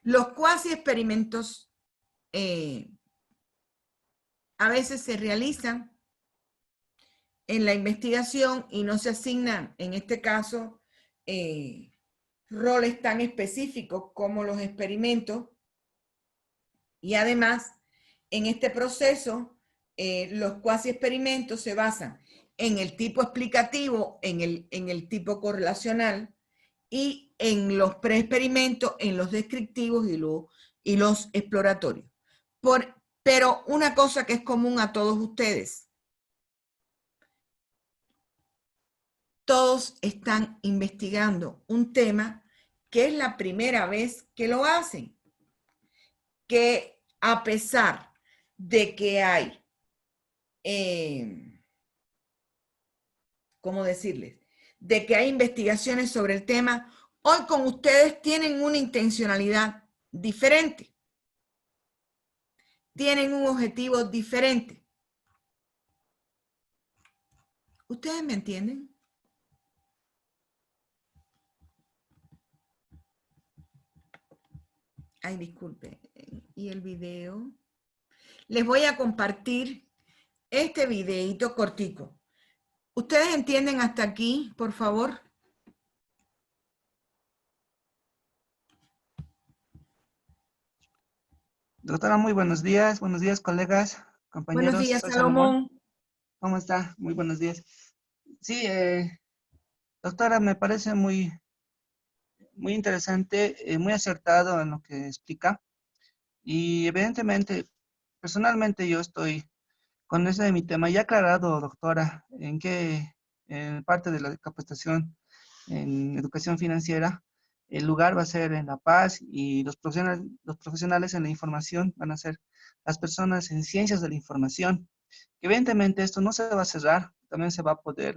Los cuasi experimentos a veces se realizan en la investigación y no se asignan, en este caso, roles tan específicos como los experimentos. Y además, en este proceso, los cuasi experimentos se basan en el tipo explicativo, en el tipo correlacional y en los preexperimentos, en los descriptivos y los exploratorios. Pero una cosa que es común a todos ustedes, todos están investigando un tema que es la primera vez que lo hacen, que a pesar de que hay, ¿cómo decirles? De que hay investigaciones sobre el tema, hoy con ustedes tienen una intencionalidad diferente, tienen un objetivo diferente. ¿Ustedes me entienden? Ay, disculpe. ¿Y el video? Les voy a compartir este videito cortico. ¿Ustedes entienden hasta aquí, por favor? Doctora, muy buenos días, colegas, Buenos compañeros. días, Soy Salomón. Salomón. ¿Cómo está? Muy buenos días. Sí, doctora, me parece muy interesante, muy acertado en lo que explica. Y evidentemente, personalmente yo estoy con ese de mi tema ya aclarado, doctora, en qué en parte de la capacitación en educación financiera, el lugar va a ser en La Paz y los profesionales en la información van a ser las personas en ciencias de la información. Evidentemente esto no se va a cerrar, también se va a poder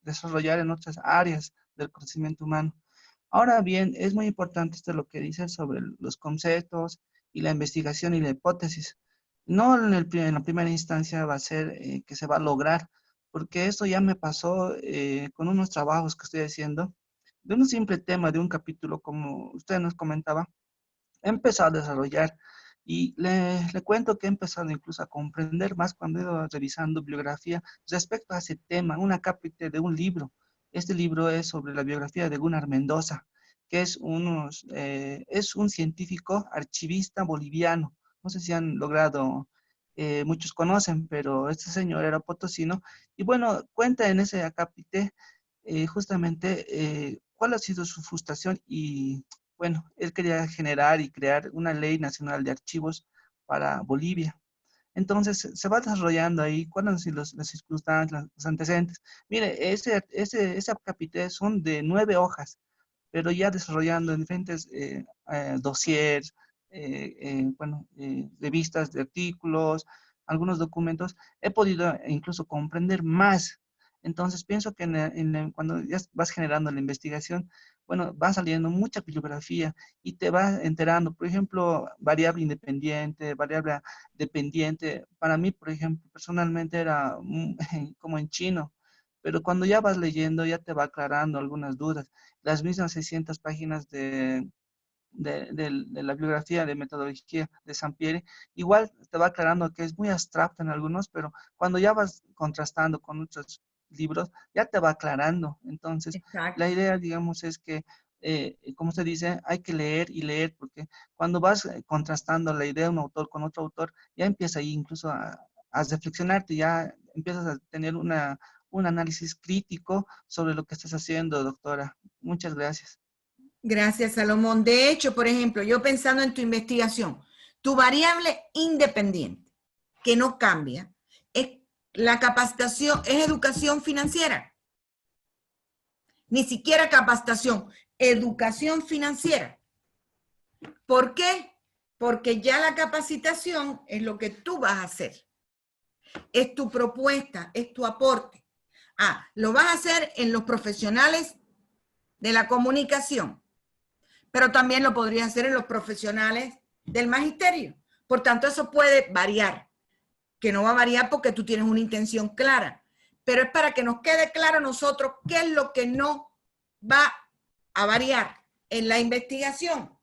desarrollar en otras áreas del conocimiento humano. Ahora bien, es muy importante esto lo que dice sobre los conceptos y la investigación y la hipótesis. No en la primera instancia va a ser que se va a lograr, porque esto ya me pasó con unos trabajos que estoy haciendo, de un simple tema, de un capítulo, como usted nos comentaba, he empezado a desarrollar y le cuento que he empezado incluso a comprender más cuando he ido revisando bibliografía respecto a ese tema, una cápita de un libro. Este libro es sobre la biografía de Gunnar Mendoza, que es un científico archivista boliviano. No sé si han logrado, muchos conocen, pero este señor era potosino. Y bueno, cuenta en ese acápite justamente cuál ha sido su frustración y bueno, él quería generar y crear una ley nacional de archivos para Bolivia. Entonces, se va desarrollando ahí cuáles han sido las circunstancias, los antecedentes. Mire, ese capítulo son de 9 hojas, pero ya desarrollando en diferentes dossiers, revistas de artículos, algunos documentos, he podido incluso comprender más. Entonces, pienso que cuando ya vas generando la investigación, bueno, va saliendo mucha bibliografía y te vas enterando, por ejemplo, variable independiente, variable dependiente. Para mí, por ejemplo, personalmente era como en chino, pero cuando ya vas leyendo ya te va aclarando algunas dudas. Las mismas 600 páginas de la bibliografía de metodología de Sampieri, igual te va aclarando que es muy abstracto en algunos, pero cuando ya vas contrastando con otros libros, ya te va aclarando. Entonces, la Exacto. idea, digamos, es que, como se dice, hay que leer y leer, porque cuando vas contrastando la idea de un autor con otro autor, ya empieza ahí incluso a reflexionarte, ya empiezas a tener un análisis crítico sobre lo que estás haciendo, doctora. Muchas gracias. Gracias, Salomón. De hecho, por ejemplo, yo pensando en tu investigación, tu variable independiente, que no cambia, es la capacitación, es educación financiera. Ni siquiera capacitación, educación financiera. ¿Por qué? Porque ya la capacitación es lo que tú vas a hacer. Es tu propuesta, es tu aporte. Lo vas a hacer en los profesionales de la comunicación, pero también lo podrías hacer en los profesionales del magisterio. Por tanto, eso puede variar, que no va a variar porque tú tienes una intención clara, pero es para que nos quede claro a nosotros qué es lo que no va a variar en la investigación.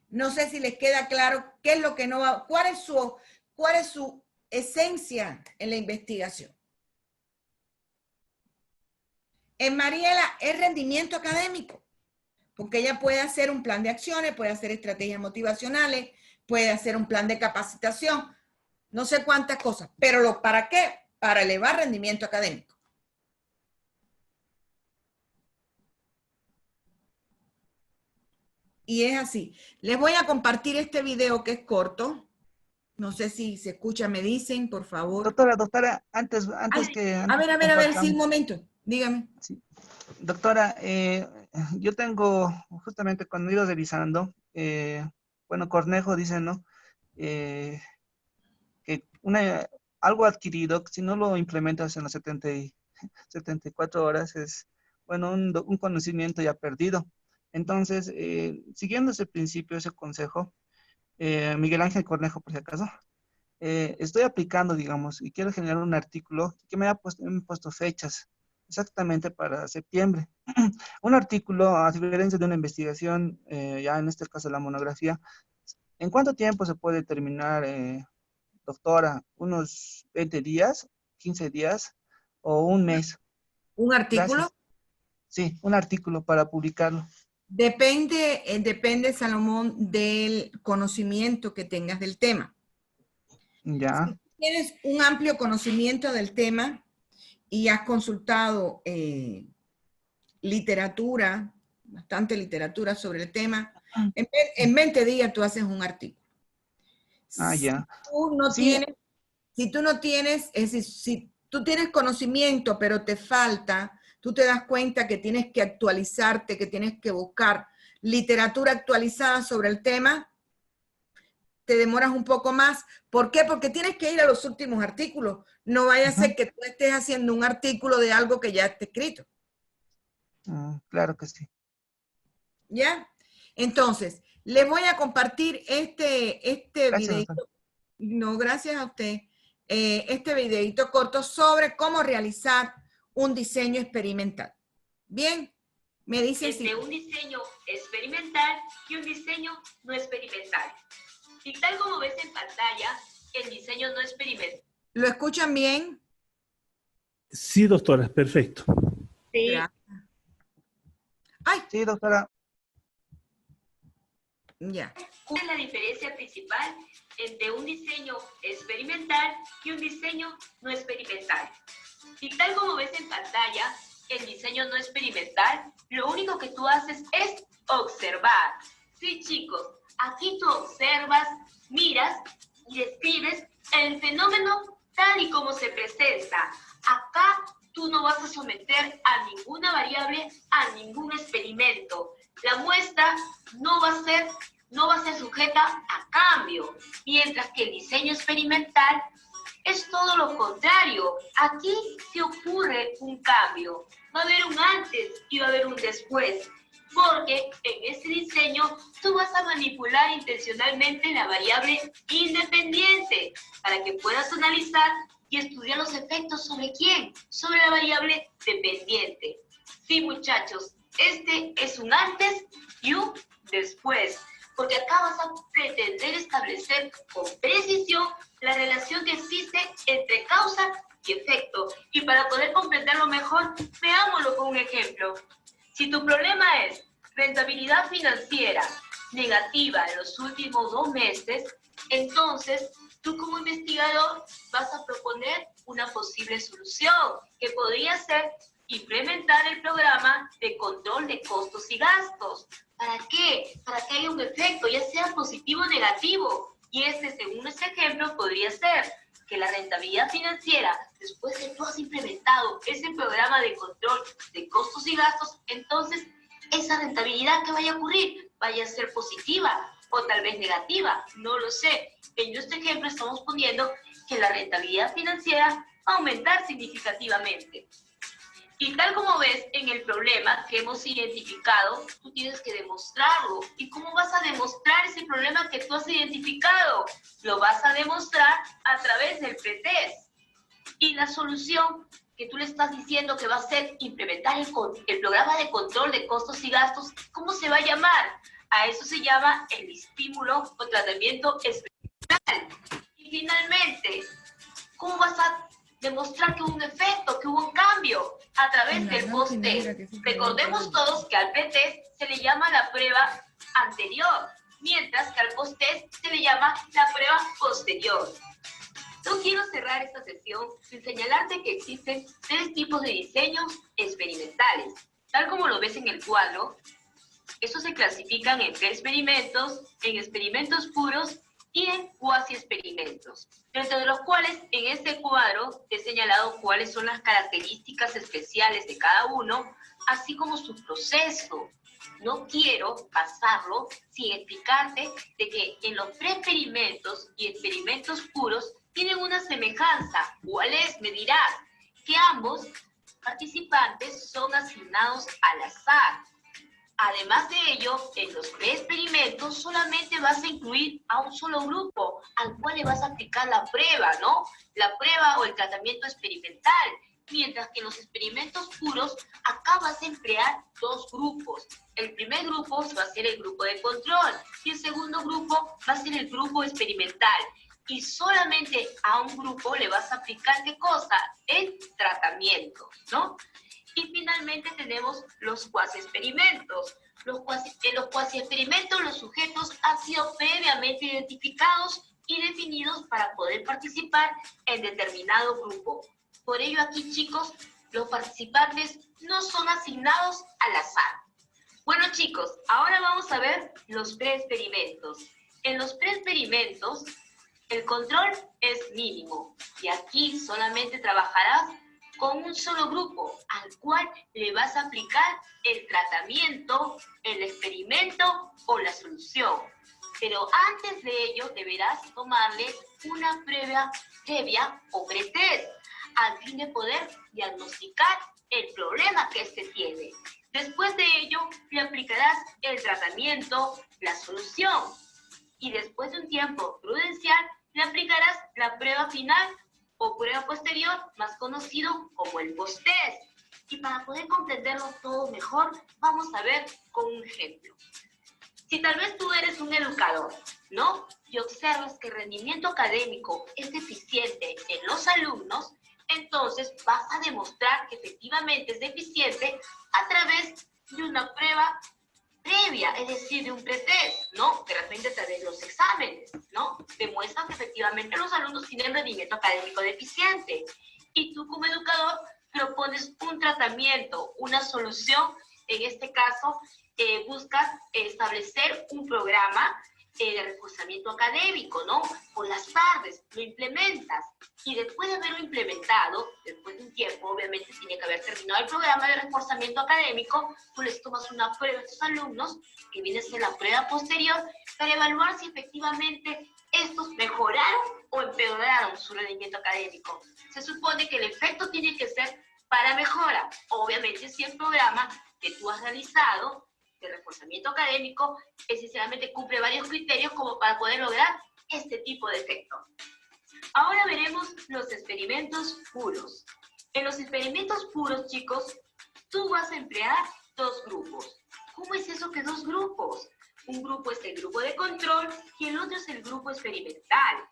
No sé si les queda claro qué es lo que no va, cuál es su esencia en la investigación. En Mariela es rendimiento académico, porque ella puede hacer un plan de acciones, puede hacer estrategias motivacionales, puede hacer un plan de capacitación, no sé cuántas cosas, pero ¿para qué? Para elevar rendimiento académico. Y es así. Les voy a compartir este video que es corto. No sé si se escucha, me dicen, por favor. Doctora, antes A que ver, sí, compartamos, un momento. Dígame. sí. Doctora, yo tengo, justamente cuando he ido revisando, bueno, Cornejo dice, ¿no? Que algo adquirido, si no lo implementas en las 74 horas, es, bueno, un conocimiento ya perdido. Entonces, siguiendo ese principio, ese consejo, Miguel Ángel Cornejo, por si acaso, estoy aplicando, digamos, y quiero generar un artículo que me he puesto fechas, exactamente para septiembre. Un artículo, a diferencia de una investigación, ya en este caso la monografía, ¿en cuánto tiempo se puede terminar, doctora? ¿Unos 20 días, 15 días o un mes? ¿Un artículo? Gracias. Sí, un artículo para publicarlo. Depende, Salomón, del conocimiento que tengas del tema. Ya. Si tienes un amplio conocimiento del tema y has consultado literatura, bastante literatura sobre el tema, en 20 días tú haces un artículo. Ah, Si ya. tú no Sí. tienes, si tú no tienes, es decir, si tú tienes conocimiento, pero te falta, tú te das cuenta que tienes que actualizarte, que tienes que buscar literatura actualizada sobre el tema, te demoras un poco más. ¿Por qué? Porque tienes que ir a los últimos artículos. No vaya a ser que tú estés haciendo un artículo de algo que ya está escrito. Claro que sí. ¿Ya? Entonces, les voy a compartir este Gracias, videito. doctora. No, gracias a usted. Este videito corto sobre cómo realizar un diseño experimental. Bien, me dicen si... Entre un diseño experimental y un diseño no experimental. Y tal como ves en pantalla, el diseño no experimental. ¿Lo escuchan bien? Sí, doctora, perfecto. Sí. Gracias. ¡Ay! Sí, doctora. Ya. ¿Cuál es la diferencia principal entre un diseño experimental y un diseño no experimental? Y tal como ves en pantalla, el diseño no experimental, lo único que tú haces es observar. Sí, chicos, aquí tú observas, miras y describes el fenómeno tal y como se presenta. Acá tú no vas a someter a ninguna variable, a ningún experimento. La muestra no va a ser sujeta a cambio, mientras que el diseño experimental es todo lo contrario. Aquí te ocurre un cambio. Va a haber un antes y va a haber un después. Porque en este diseño tú vas a manipular intencionalmente la variable independiente para que puedas analizar y estudiar los efectos ¿sobre quién? Sobre la variable dependiente. Sí, muchachos, este es un antes y un después. Porque acá vas a pretender establecer con precisión la relación que existe entre causa y efecto. Y para poder comprenderlo mejor, veámoslo con un ejemplo. Si tu problema es rentabilidad financiera negativa en los últimos 2 meses, entonces tú como investigador vas a proponer una posible solución, que podría ser implementar el programa de control de costos y gastos. ¿Para qué? Para que haya un efecto, ya sea positivo o negativo. Y según este ejemplo, podría ser que la rentabilidad financiera, después que tú has implementado ese programa de control de costos y gastos, entonces esa rentabilidad que vaya a ocurrir vaya a ser positiva o tal vez negativa, no lo sé. En este ejemplo estamos poniendo que la rentabilidad financiera va a aumentar significativamente. Y tal como ves en el problema que hemos identificado, tú tienes que demostrarlo. ¿Y cómo vas a demostrar ese problema que tú has identificado? Lo vas a demostrar a través del pretest. Y la solución que tú le estás diciendo que va a ser implementar el programa de control de costos y gastos, ¿cómo se va a llamar? A eso se llama el estímulo o tratamiento experimental. Y finalmente, ¿cómo vas a demostrar que hubo un efecto, que hubo un cambio? A través del post-test. Recordemos todos que al pretest se le llama la prueba anterior, mientras que al post-test se le llama la prueba posterior. No quiero cerrar esta sesión sin señalarte que existen 3 tipos de diseños experimentales. Tal como lo ves en el cuadro, estos se clasifican en pre-experimentos, en experimentos puros y en cuasi-experimentos, dentro de los cuales en este cuadro te he señalado cuáles son las características especiales de cada uno, así como su proceso. No quiero pasarlo sin explicarte de que en los pre-experimentos y experimentos puros tienen una semejanza. ¿Cuál es? Me dirás que ambos participantes son asignados al azar. Además de ello, en los pre-experimentos solamente vas a incluir a un solo grupo al cual le vas a aplicar la prueba, ¿no? La prueba o el tratamiento experimental. Mientras que en los experimentos puros, acá vas a emplear 2 grupos. El primer grupo va a ser el grupo de control y el segundo grupo va a ser el grupo experimental. Y solamente a un grupo le vas a aplicar, ¿qué cosa? El tratamiento, ¿no? Y finalmente tenemos los cuasi-experimentos. En los cuasi experimentos los sujetos han sido previamente identificados y definidos para poder participar en determinado grupo. Por ello aquí, chicos, los participantes no son asignados al azar. Bueno, chicos, ahora vamos a ver los preexperimentos. En los preexperimentos, el control es mínimo y aquí solamente trabajarás con un solo grupo al cual le vas a aplicar el tratamiento, el experimento o la solución. Pero antes de ello deberás tomarle una previa o pretest al fin de poder diagnosticar el problema que éste tiene. Después de ello le aplicarás el tratamiento, la solución y después de un tiempo prudencial le aplicarás la prueba final o prueba posterior, más conocido como el post-test. Y para poder comprenderlo todo mejor, vamos a ver con un ejemplo. Si tal vez tú eres un educador, ¿no? Y observas que el rendimiento académico es deficiente en los alumnos, entonces vas a demostrar que efectivamente es deficiente a través de una prueba previa, es decir, de un pretest, ¿no? De repente a través de los exámenes, ¿no? Demuestran que efectivamente los alumnos tienen rendimiento académico deficiente. Y tú como educador propones un tratamiento, una solución, en este caso buscas establecer un programa de reforzamiento académico, ¿no? Por las tardes, lo implementas. Y después de haberlo implementado, después de un tiempo, obviamente tiene que haber terminado el programa de reforzamiento académico, tú les tomas una prueba a tus alumnos, que viene a ser la prueba posterior, para evaluar si efectivamente estos mejoraron o empeoraron su rendimiento académico. Se supone que el efecto tiene que ser para mejora. Obviamente, si el programa que tú has realizado de reforzamiento académico, esencialmente cumple varios criterios como para poder lograr este tipo de efecto. Ahora veremos los experimentos puros. En los experimentos puros, chicos, tú vas a emplear dos grupos. ¿Cómo es eso que dos grupos? Un grupo es el grupo de control y el otro es el grupo experimental,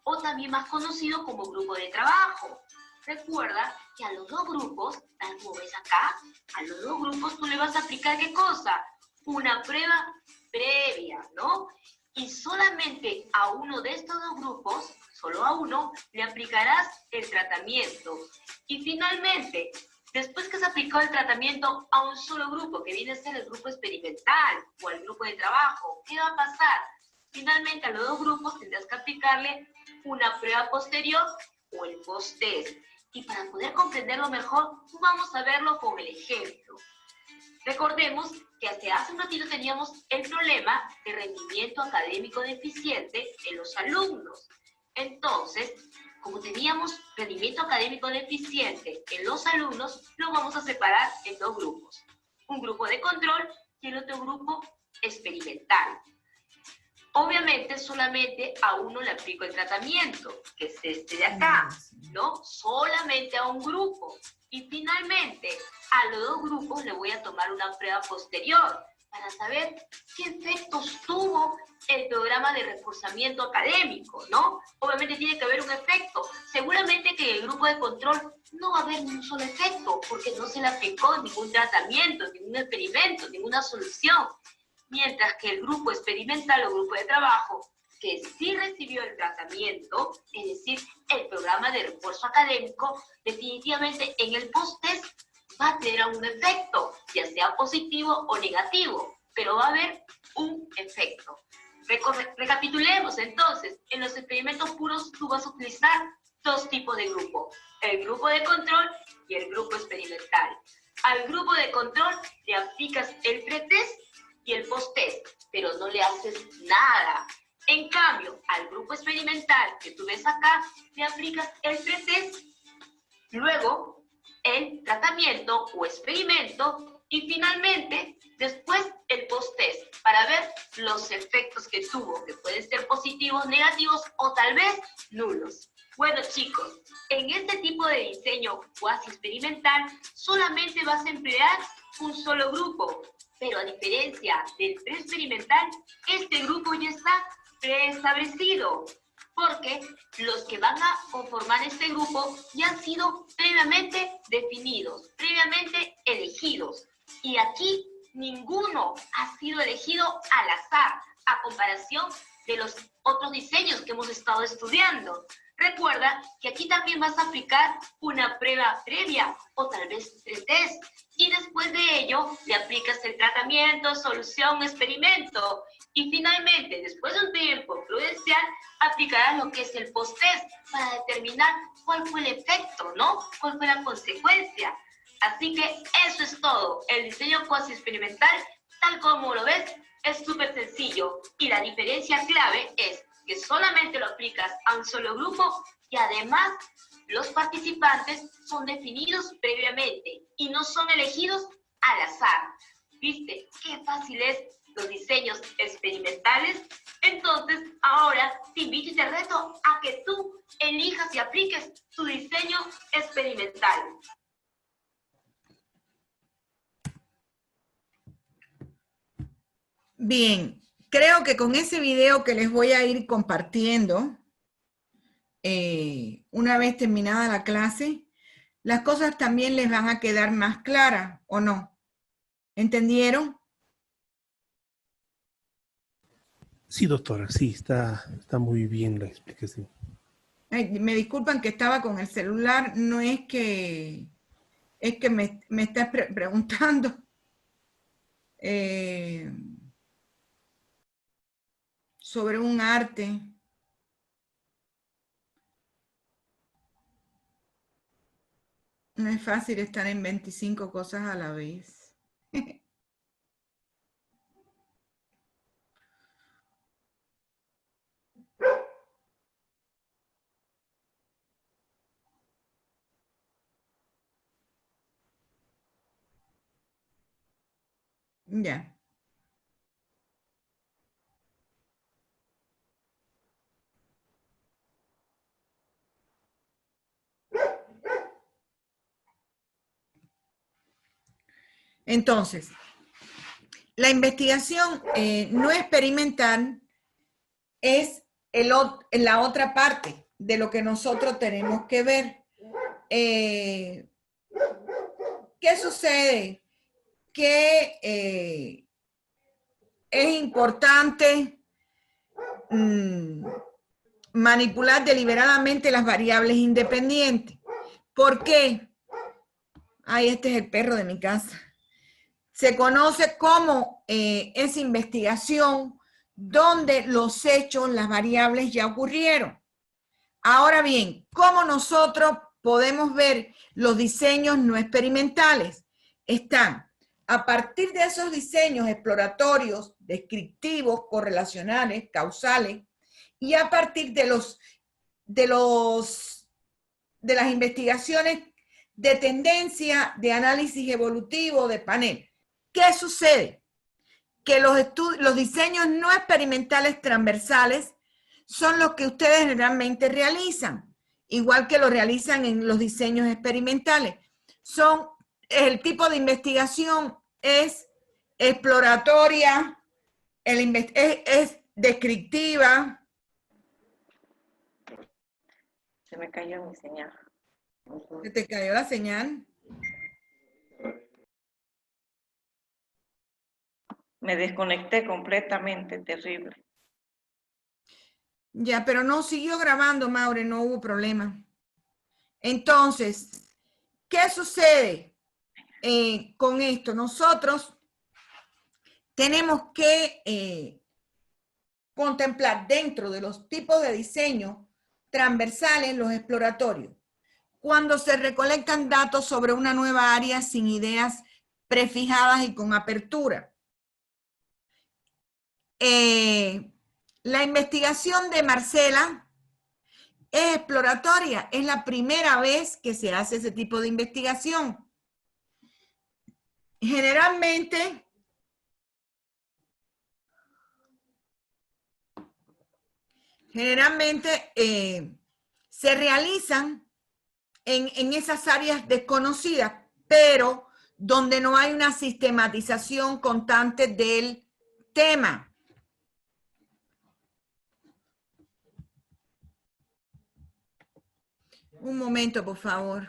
o también más conocido como grupo de trabajo. Recuerda que a los dos grupos, tal como ves acá, a los dos grupos tú le vas a aplicar ¿qué cosa? Una prueba previa, ¿no? Y solamente a uno de estos dos grupos, solo a uno, le aplicarás el tratamiento. Y finalmente, después que se aplicó el tratamiento a un solo grupo, que viene a ser el grupo experimental o el grupo de trabajo, ¿qué va a pasar? Finalmente a los dos grupos tendrás que aplicarle una prueba posterior o el post-test. Y para poder comprenderlo mejor, vamos a verlo con el ejemplo. Recordemos que hace un ratito teníamos el problema de rendimiento académico deficiente en los alumnos. Entonces, como teníamos rendimiento académico deficiente en los alumnos, lo vamos a separar en dos grupos. Un grupo de control y el otro grupo experimental. Obviamente solamente a uno le aplico el tratamiento, que es este de acá, ¿no? Solamente a un grupo. Y finalmente, a los dos grupos le voy a tomar una prueba posterior para saber qué efectos tuvo el programa de reforzamiento académico, ¿no? Obviamente tiene que haber un efecto. Seguramente que en el grupo de control no va a haber ni un solo efecto, porque no se le aplicó ningún tratamiento, ningún experimento, ninguna solución. Mientras que el grupo experimental o grupo de trabajo, que sí recibió el tratamiento, es decir, el programa de refuerzo académico, definitivamente en el post-test va a tener un efecto, ya sea positivo o negativo, pero va a haber un efecto. Recapitulemos entonces, en los experimentos puros tú vas a utilizar dos tipos de grupo, el grupo de control y el grupo experimental. Al grupo de control le aplicas el pretest y el post-test, pero no le haces nada. En cambio, al grupo experimental que tú ves acá, le aplicas el pretest, luego el tratamiento o experimento y finalmente después el post-test para ver los efectos que tuvo, que pueden ser positivos, negativos o tal vez nulos. Bueno, chicos, en este tipo de diseño cuasi experimental solamente vas a emplear un solo grupo, pero a diferencia del preexperimental, este grupo ya está preestablecido, porque los que van a conformar este grupo ya han sido previamente definidos, previamente elegidos. Y aquí ninguno ha sido elegido al azar a comparación de los otros diseños que hemos estado estudiando. Recuerda que aquí también vas a aplicar una prueba previa o tal vez 3 test. Y después de ello, le aplicas el tratamiento, solución, experimento. Y finalmente, después de un tiempo prudencial, aplicarás lo que es el post-test para determinar cuál fue el efecto, ¿no? ¿Cuál fue la consecuencia? Así que eso es todo. El diseño cuasi experimental, tal como lo ves, es súper sencillo. Y la diferencia clave es que solamente lo aplicas a un solo grupo y además los participantes son definidos previamente y no son elegidos al azar. ¿Viste qué fácil es los diseños experimentales? Entonces, ahora te invito y te reto a que tú elijas y apliques tu diseño experimental. Bien, creo que con ese video que les voy a ir compartiendo, una vez terminada la clase, las cosas también les van a quedar más claras, ¿o no? ¿Entendieron? Sí, doctora, sí, está muy bien la explicación. Ay, me disculpan que estaba con el celular, no es que me estás preguntando. Sobre un arte. No es fácil estar en 25 cosas a la vez. Ya. Entonces, la investigación no experimental es la otra parte de lo que nosotros tenemos que ver. ¿Qué sucede? Que es importante manipular deliberadamente las variables independientes. ¿Por qué? Ay, este es el perro de mi casa. Se conoce como esa investigación donde los hechos, las variables ya ocurrieron. Ahora bien, ¿cómo nosotros podemos ver los diseños no experimentales? Están a partir de esos diseños exploratorios, descriptivos, correlacionales, causales, y a partir de las investigaciones de tendencia, de análisis evolutivo, de panel. ¿Qué sucede? Que los diseños no experimentales transversales son los que ustedes realmente realizan, igual que lo realizan en los diseños experimentales. El tipo de investigación es exploratoria, es descriptiva. Se me cayó mi señal. ¿Se te cayó la señal? Me desconecté completamente, terrible. Ya, pero no siguió grabando, Maure, no hubo problema. Entonces, ¿qué sucede con esto? Nosotros tenemos que contemplar dentro de los tipos de diseño transversales los exploratorios. Cuando se recolectan datos sobre una nueva área sin ideas prefijadas y con apertura. La investigación de Marcela es exploratoria, es la primera vez que se hace ese tipo de investigación. Generalmente, se realizan en esas áreas desconocidas, pero donde no hay una sistematización constante del tema. Un momento, por favor.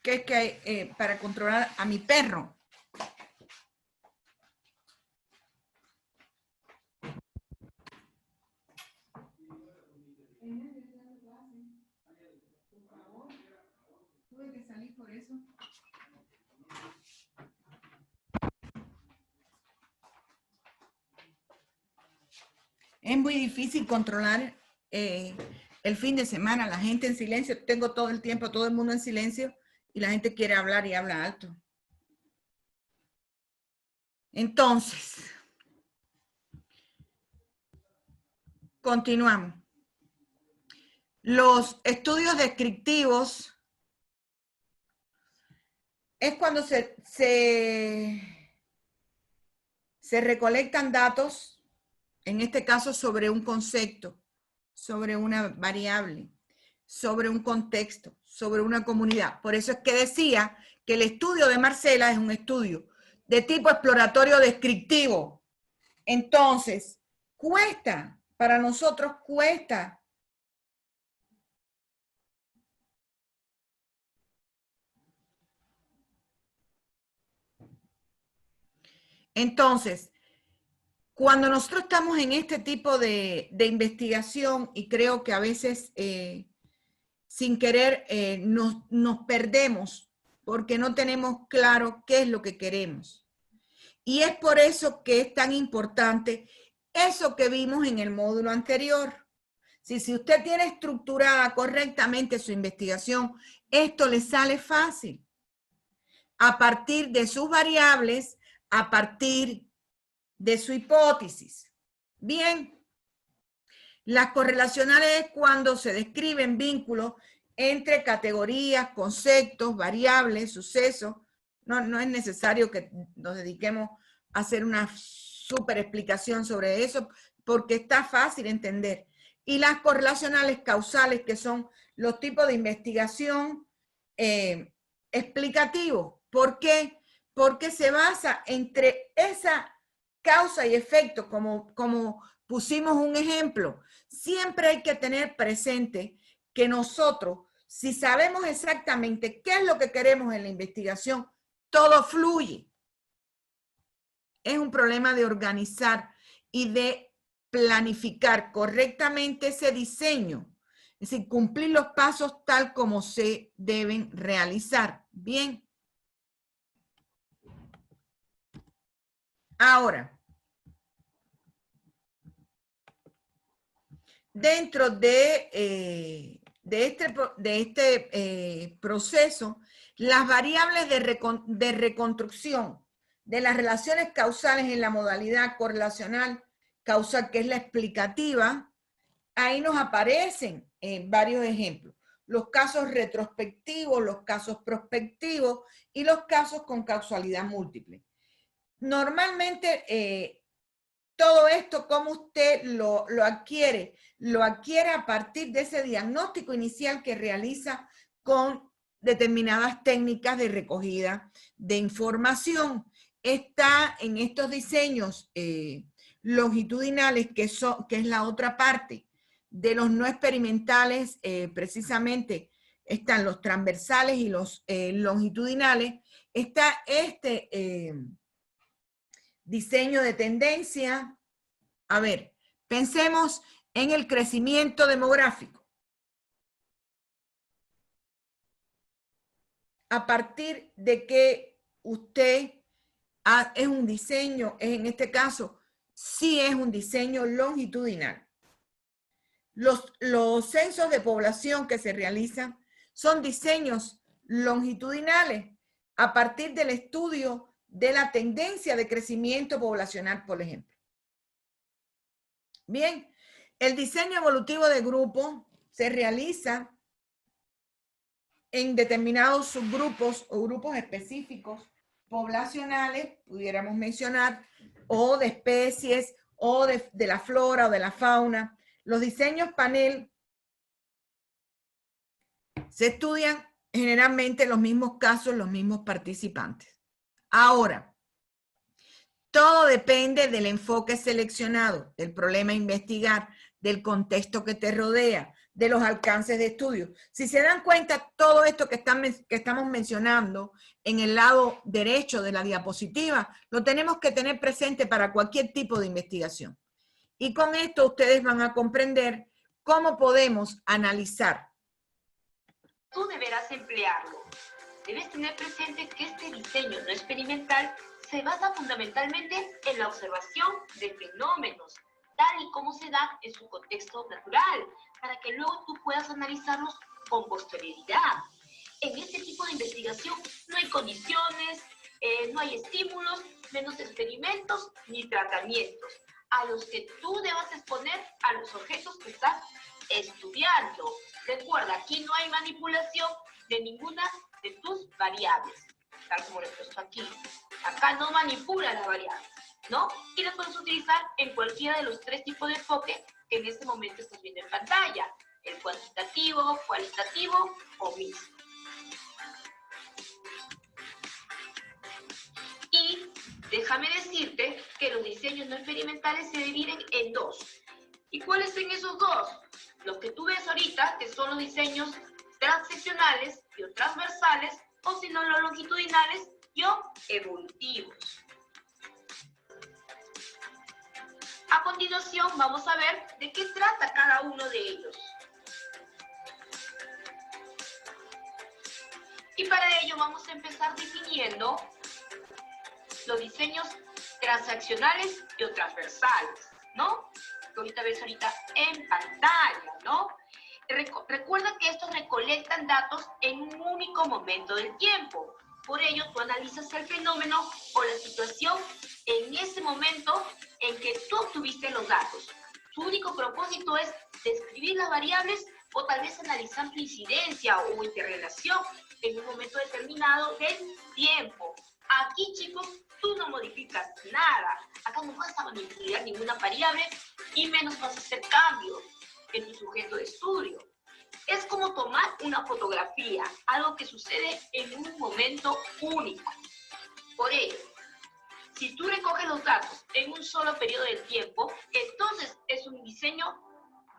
¿Qué es que hay para controlar a mi perro? Tuve que salir por eso. Es muy difícil controlar el fin de semana, la gente en silencio. Tengo todo el tiempo, todo el mundo en silencio y la gente quiere hablar y habla alto. Entonces, continuamos. Los estudios descriptivos es cuando se recolectan datos, en este caso sobre un concepto, sobre una variable, sobre un contexto, sobre una comunidad. Por eso es que decía que el estudio de Marcela es un estudio de tipo exploratorio descriptivo. Entonces, cuesta, para nosotros cuesta. Entonces, cuando nosotros estamos en este tipo de investigación, y creo que a veces sin querer nos perdemos porque no tenemos claro qué es lo que queremos. Y es por eso que es tan importante eso que vimos en el módulo anterior. Si usted tiene estructurada correctamente su investigación, esto le sale fácil. A partir de sus variables, a partir de su hipótesis. Bien, las correlacionales es cuando se describen vínculos entre categorías, conceptos, variables, sucesos. No es necesario que nos dediquemos a hacer una súper explicación sobre eso, porque está fácil entender. Y las correlacionales causales, que son los tipos de investigación explicativos. ¿Por qué? Porque se basa entre esa causa y efecto, como pusimos un ejemplo. Siempre hay que tener presente que nosotros, si sabemos exactamente qué es lo que queremos en la investigación, todo fluye. Es un problema de organizar y de planificar correctamente ese diseño. Es decir, cumplir los pasos tal como se deben realizar. Bien. Ahora, dentro de este proceso, las variables de reconstrucción de las relaciones causales en la modalidad correlacional causal, que es la explicativa, ahí nos aparecen varios ejemplos. Los casos retrospectivos, los casos prospectivos y los casos con causalidad múltiple. Normalmente, todo esto, ¿cómo usted lo adquiere? Lo adquiere a partir de ese diagnóstico inicial que realiza con determinadas técnicas de recogida de información. Está en estos diseños longitudinales, que es la otra parte de los no experimentales. Precisamente están los transversales y los longitudinales. Está este diseño de tendencia. A ver, pensemos en el crecimiento demográfico. A partir de que usted es un diseño, en este caso, sí es un diseño longitudinal. Los censos de población que se realizan son diseños longitudinales a partir del estudio de la tendencia de crecimiento poblacional, por ejemplo. Bien, el diseño evolutivo de grupo se realiza en determinados subgrupos o grupos específicos poblacionales, pudiéramos mencionar, o de especies, o de la flora o de la fauna. Los diseños panel se estudian generalmente los mismos casos, los mismos participantes. Ahora, todo depende del enfoque seleccionado, del problema a investigar, del contexto que te rodea, de los alcances de estudio. Si se dan cuenta, todo esto que estamos mencionando en el lado derecho de la diapositiva, lo tenemos que tener presente para cualquier tipo de investigación. Y con esto ustedes van a comprender cómo podemos analizar. Tú deberás emplearlo. Debes tener presente que este diseño no experimental se basa fundamentalmente en la observación de fenómenos, tal y como se dan en su contexto natural, para que luego tú puedas analizarlos con posterioridad. En este tipo de investigación no hay condiciones, no hay estímulos, menos experimentos ni tratamientos a los que tú debas exponer a los objetos que estás estudiando. Recuerda, aquí no hay manipulación de ninguna de tus variables, tal como lo he puesto aquí. Acá no manipula las variables, ¿no? Y las puedes utilizar en cualquiera de los tres tipos de enfoque que en este momento estás viendo en pantalla. El cuantitativo, cualitativo o mixto. Y déjame decirte que los diseños no experimentales se dividen en dos. ¿Y cuáles son esos dos? Los que tú ves ahorita, que son los diseños transeccionales y o transversales, o si no los longitudinales y o evolutivos. A continuación vamos a ver de qué trata cada uno de ellos. Y para ello vamos a empezar definiendo los diseños transaccionales y o transversales, ¿no? Que ahorita ves en pantalla, ¿no? Recuerda que estos recolectan datos en un único momento del tiempo. Por ello, tú analizas el fenómeno o la situación en ese momento en que tú obtuviste los datos. Su único propósito es describir las variables o tal vez analizar su incidencia o interrelación en un momento determinado del tiempo. Aquí, chicos, tú no modificas nada. Acá no vas a manipular ninguna variable y menos vas a hacer cambios en tu sujeto de estudio. Es como tomar una fotografía, algo que sucede en un momento único. Por ello, si tú recoges los datos en un solo periodo de tiempo, entonces es un diseño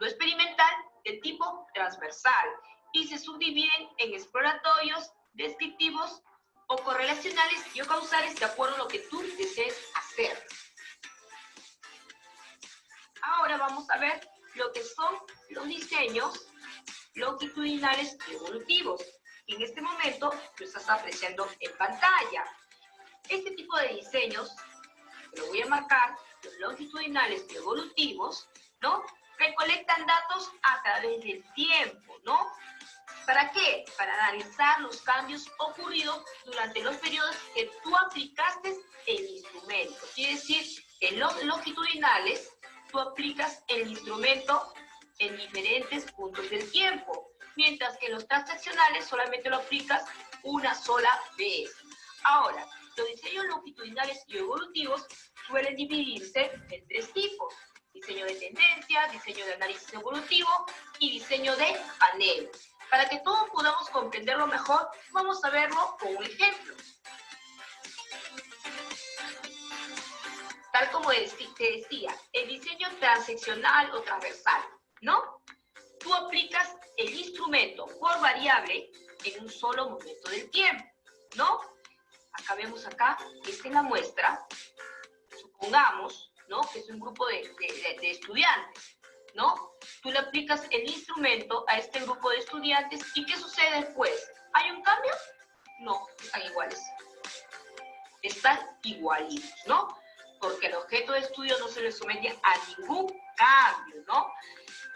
no experimental de tipo transversal y se subdividen en exploratorios, descriptivos o correlacionales y o causales de acuerdo a lo que tú desees hacer. Ahora vamos a ver lo que son los diseños longitudinales y evolutivos. Y en este momento lo estás apreciando en pantalla. Este tipo de diseños, lo voy a marcar, los longitudinales y evolutivos, ¿no? Recolectan datos a través del tiempo, ¿no? ¿Para qué? Para analizar los cambios ocurridos durante los periodos que tú aplicaste el instrumento. Quiere decir que en los longitudinales tú aplicas el instrumento en diferentes puntos del tiempo, mientras que en los transaccionales solamente lo aplicas una sola vez. Ahora, los diseños longitudinales y evolutivos suelen dividirse en tres tipos: diseño de tendencia, diseño de análisis evolutivo y diseño de panel. Para que todos podamos comprenderlo mejor, vamos a verlo con un ejemplo. Tal como te decía, el diseño transeccional o transversal, ¿no? Tú aplicas el instrumento por variable en un solo momento del tiempo, ¿no? Acá vemos esta es la muestra. Supongamos, ¿no?, que es un grupo de estudiantes, ¿no? Tú le aplicas el instrumento a este grupo de estudiantes y ¿qué sucede después? ¿Hay un cambio? No, están iguales. Están igualitos, ¿no? Porque el objeto de estudio no se le somete a ningún cambio, ¿no?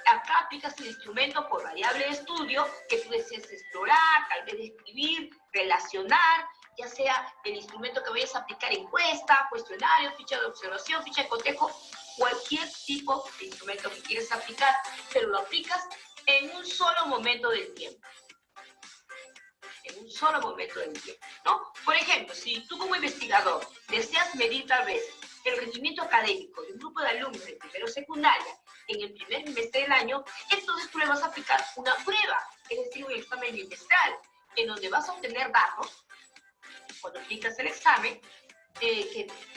Acá aplicas el instrumento por variable de estudio que tú deseas explorar, tal vez describir, relacionar, ya sea el instrumento que vayas a aplicar, encuesta, cuestionario, ficha de observación, ficha de cotejo, cualquier tipo de instrumento que quieres aplicar, pero lo aplicas en un solo momento del tiempo. En un solo momento del tiempo, ¿no? Por ejemplo, si tú como investigador deseas medir tal vez el rendimiento académico de un grupo de alumnos de primero o secundaria en el primer trimestre del año, entonces tú le vas a aplicar una prueba, es decir, un examen bimestral, en donde vas a obtener datos, cuando aplicas el examen,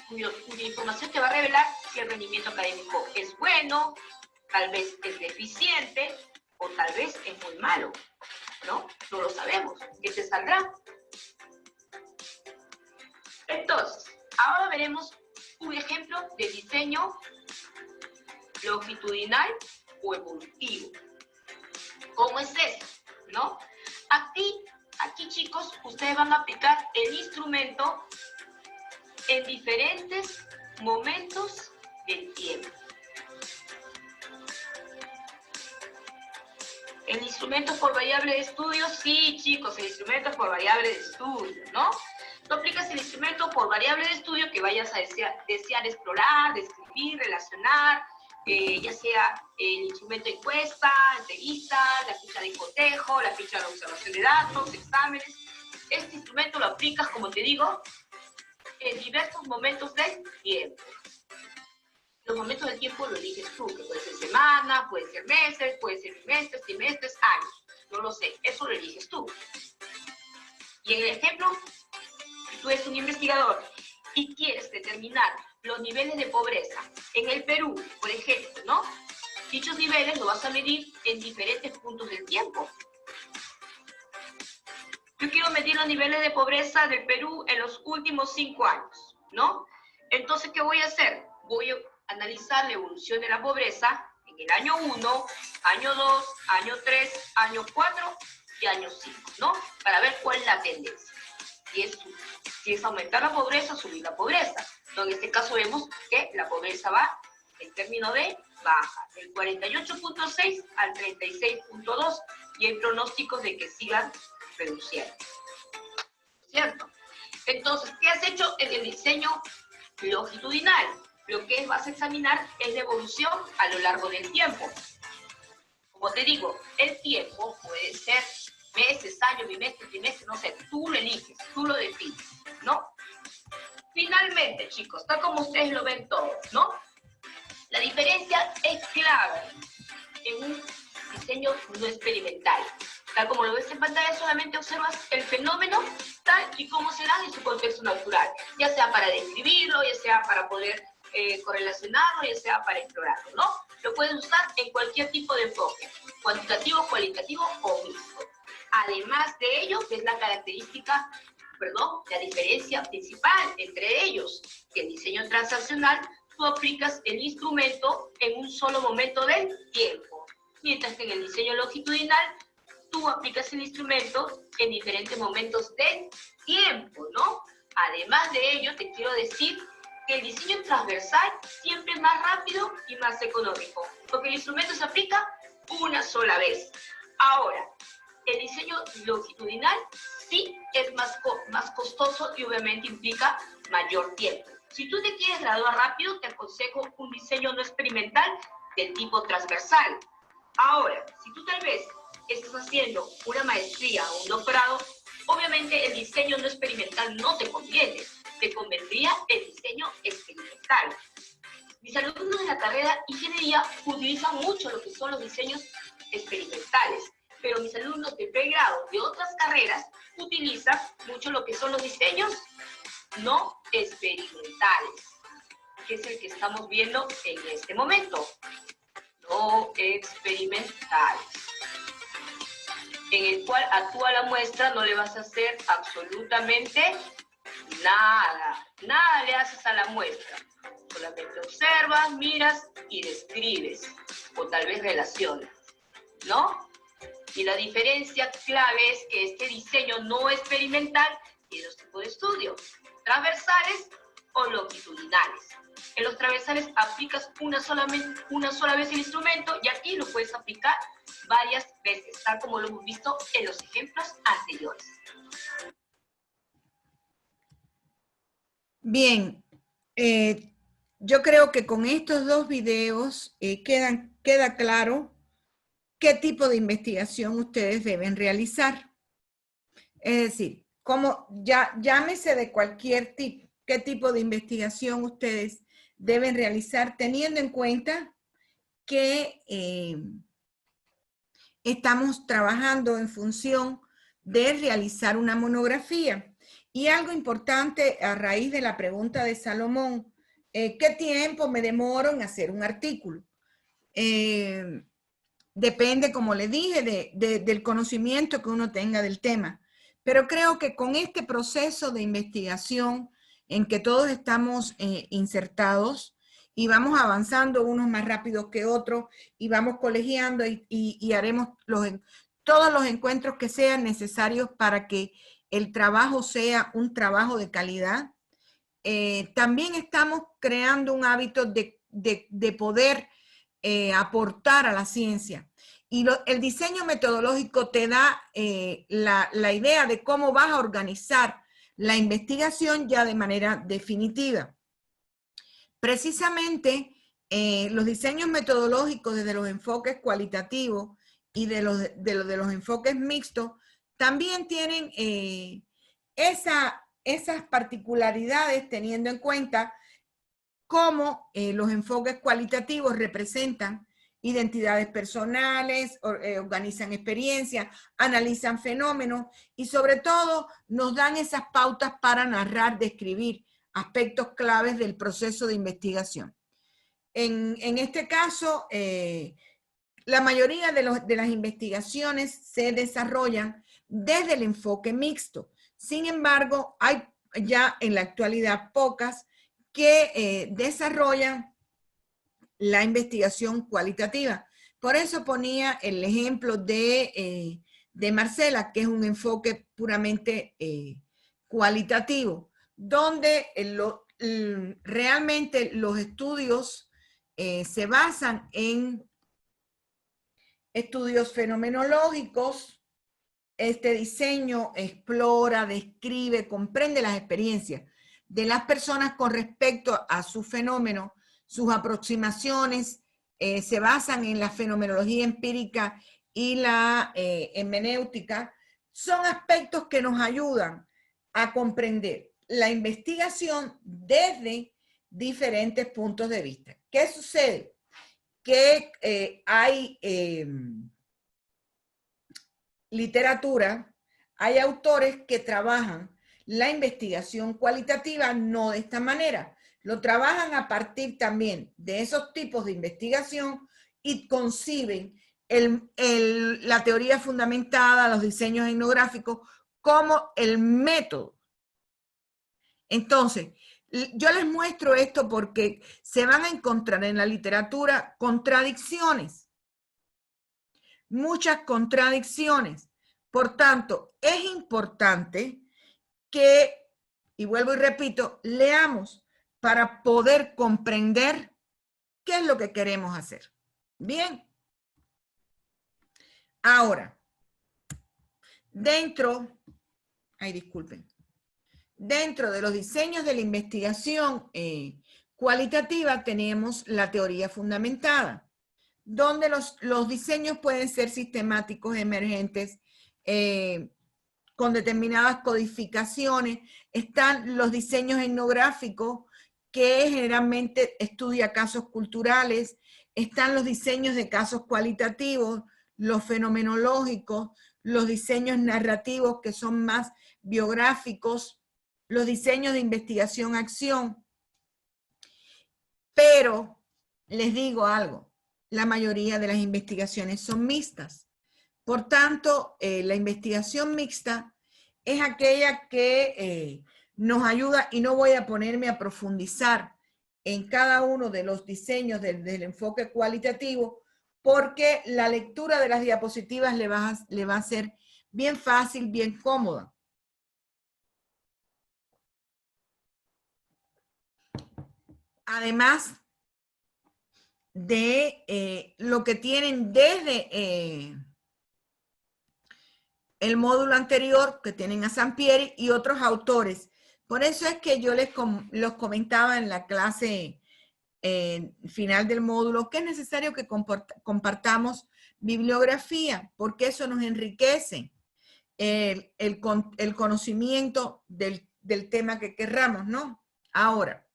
cuya información te va a revelar si el rendimiento académico es bueno, tal vez es deficiente, o tal vez es muy malo, ¿no? No lo sabemos. ¿Qué te saldrá? Entonces, ahora veremos un ejemplo de diseño longitudinal o evolutivo. ¿Cómo es eso? ¿No? Aquí, chicos, ustedes van a aplicar el instrumento en diferentes momentos del tiempo. ¿El instrumento por variable de estudio? Sí, chicos, el instrumento es por variable de estudio, ¿no? Tú aplicas el instrumento por variable de estudio que vayas a desear explorar, describir, relacionar, ya sea el instrumento encuesta, entrevista, la ficha de cotejo, la ficha de observación de datos, exámenes. Este instrumento lo aplicas, como te digo, en diversos momentos del tiempo. Los momentos del tiempo lo eliges tú, que puede ser semana, puede ser meses, puede ser bimestres, trimestres, años. No lo sé, eso lo eliges tú. Y en el ejemplo, si tú eres un investigador y quieres determinar los niveles de pobreza en el Perú, por ejemplo, ¿no? Dichos niveles los vas a medir en diferentes puntos del tiempo. Yo quiero medir los niveles de pobreza del Perú en los últimos 5 años, ¿no? Entonces, ¿qué voy a hacer? Voy a analizar la evolución de la pobreza en el año 1, año 2, año 3, año 4 y año 5, ¿no? Para ver cuál es la tendencia. Si es aumentar la pobreza, subir la pobreza. En este caso vemos que la pobreza va en términos de baja, del 48.6 al 36.2, y hay pronósticos de que sigan reduciendo. ¿Cierto? Entonces, ¿qué has hecho en el diseño longitudinal? Lo que vas a examinar es la evolución a lo largo del tiempo. Como te digo, el tiempo puede ser meses, años, bimestres, trimestres, no sé, tú lo eliges, tú lo defines, ¿no? Finalmente, chicos, tal como ustedes lo ven todos, ¿no? La diferencia es clave en un diseño no experimental. Tal como lo ves en pantalla, solamente observas el fenómeno tal y como se da en su contexto natural, ya sea para describirlo, ya sea para poder correlacionarlo, ya sea para explorarlo, ¿no? Lo puedes usar en cualquier tipo de enfoque, cuantitativo, cualitativo o mixto. Además de ello, que es la característica, la diferencia principal entre ellos, que el diseño transaccional, tú aplicas el instrumento en un solo momento del tiempo, mientras que en el diseño longitudinal, tú aplicas el instrumento en diferentes momentos del tiempo, ¿no? Además de ello, te quiero decir que el diseño transversal siempre es más rápido y más económico, porque el instrumento se aplica una sola vez. Ahora, el diseño longitudinal sí es más costoso y obviamente implica mayor tiempo. Si tú te quieres graduar rápido, te aconsejo un diseño no experimental del tipo transversal. Ahora, si tú tal vez estás haciendo una maestría o un doctorado, obviamente el diseño no experimental no te conviene, te convendría el diseño experimental. Mis alumnos de la carrera ingeniería utilizan mucho lo que son los diseños experimentales, pero mis alumnos de pregrado de otras carreras utilizan mucho lo que son los diseños no experimentales, que es el que estamos viendo en este momento. No experimentales, en el cual a tú a la muestra no le vas a hacer absolutamente nada, nada le haces a la muestra, solamente observas, miras y describes, o tal vez relacionas, ¿no? Y la diferencia clave es que este diseño no experimental tiene dos tipos de estudio, transversales o longitudinales. En los transversales aplicas una sola vez el instrumento y aquí lo puedes aplicar varias veces, tal como lo hemos visto en los ejemplos anteriores. Bien, yo creo que con estos dos videos queda claro qué tipo de investigación ustedes deben realizar. Es decir, llámese de cualquier tipo, qué tipo de investigación ustedes deben realizar, teniendo en cuenta que estamos trabajando en función de realizar una monografía. Y algo importante a raíz de la pregunta de Salomón, ¿qué tiempo me demoro en hacer un artículo? depende, como le dije, del conocimiento que uno tenga del tema. Pero creo que con este proceso de investigación en que todos estamos insertados y vamos avanzando unos más rápido que otros y vamos colegiando y haremos todos los encuentros que sean necesarios para que el trabajo sea un trabajo de calidad. También estamos creando un hábito de poder aportar a la ciencia. Y el diseño metodológico te da la idea de cómo vas a organizar la investigación ya de manera definitiva. Precisamente, los diseños metodológicos desde los enfoques cualitativos y de los enfoques mixtos también tienen esas particularidades, teniendo en cuenta cómo los enfoques cualitativos representan identidades personales, organizan experiencias, analizan fenómenos y sobre todo nos dan esas pautas para narrar, describir aspectos claves del proceso de investigación. En este caso, la mayoría de las investigaciones se desarrollan desde el enfoque mixto. Sin embargo, hay ya en la actualidad pocas que desarrollan la investigación cualitativa. Por eso ponía el ejemplo de Marcela, que es un enfoque puramente cualitativo, donde realmente los estudios se basan en estudios fenomenológicos. Este diseño explora, describe, comprende las experiencias de las personas con respecto a su fenómeno. Sus aproximaciones se basan en la fenomenología empírica y la hermenéutica. Son aspectos que nos ayudan a comprender la investigación desde diferentes puntos de vista. ¿Qué sucede? Que hay literatura, hay autores que trabajan la investigación cualitativa no de esta manera. Lo trabajan a partir también de esos tipos de investigación y conciben la teoría fundamentada, los diseños etnográficos, como el método. Entonces, yo les muestro esto porque se van a encontrar en la literatura contradicciones. Muchas contradicciones. Por tanto, es importante que, y vuelvo y repito, leamos para poder comprender qué es lo que queremos hacer. Bien. Ahora, dentro de los diseños de la investigación cualitativa tenemos la teoría fundamentada, donde los diseños pueden ser sistemáticos, emergentes, con determinadas codificaciones. Están los diseños etnográficos, que generalmente estudia casos culturales. Están los diseños de casos cualitativos, los fenomenológicos, los diseños narrativos, que son más biográficos, los diseños de investigación-acción. Pero les digo algo, la mayoría de las investigaciones son mixtas. Por tanto, la investigación mixta es aquella que nos ayuda, y no voy a ponerme a profundizar en cada uno de los diseños del enfoque cualitativo, porque la lectura de las diapositivas le va a ser bien fácil, bien cómoda. Además de lo que tienen desde el módulo anterior, que tienen a Sampieri y otros autores. Por eso es que yo los comentaba en la clase final del módulo, que es necesario que compartamos bibliografía, porque eso nos enriquece el conocimiento del tema que querramos, ¿no? Ahora,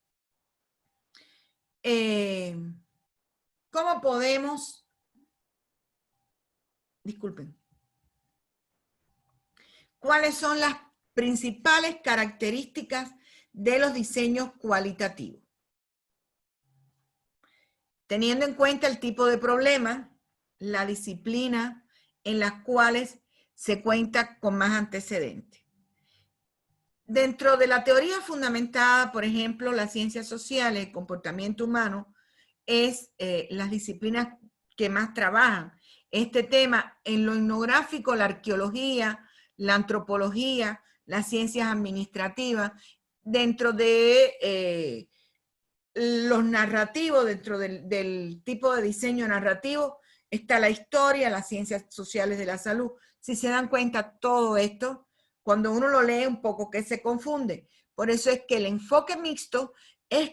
¿cómo podemos? Disculpen. ¿Cuáles son las principales características de los diseños cualitativos? Teniendo en cuenta el tipo de problema, la disciplina en las cuales se cuenta con más antecedentes. Dentro de la teoría fundamentada, por ejemplo, las ciencias sociales, el comportamiento humano, es las disciplinas que más trabajan este tema. En lo etnográfico, la arqueología, la antropología, las ciencias administrativas. Dentro de los narrativos, dentro del tipo de diseño narrativo, está la historia, las ciencias sociales de la salud. Si se dan cuenta, todo esto, cuando uno lo lee un poco que se confunde. Por eso es que el enfoque mixto es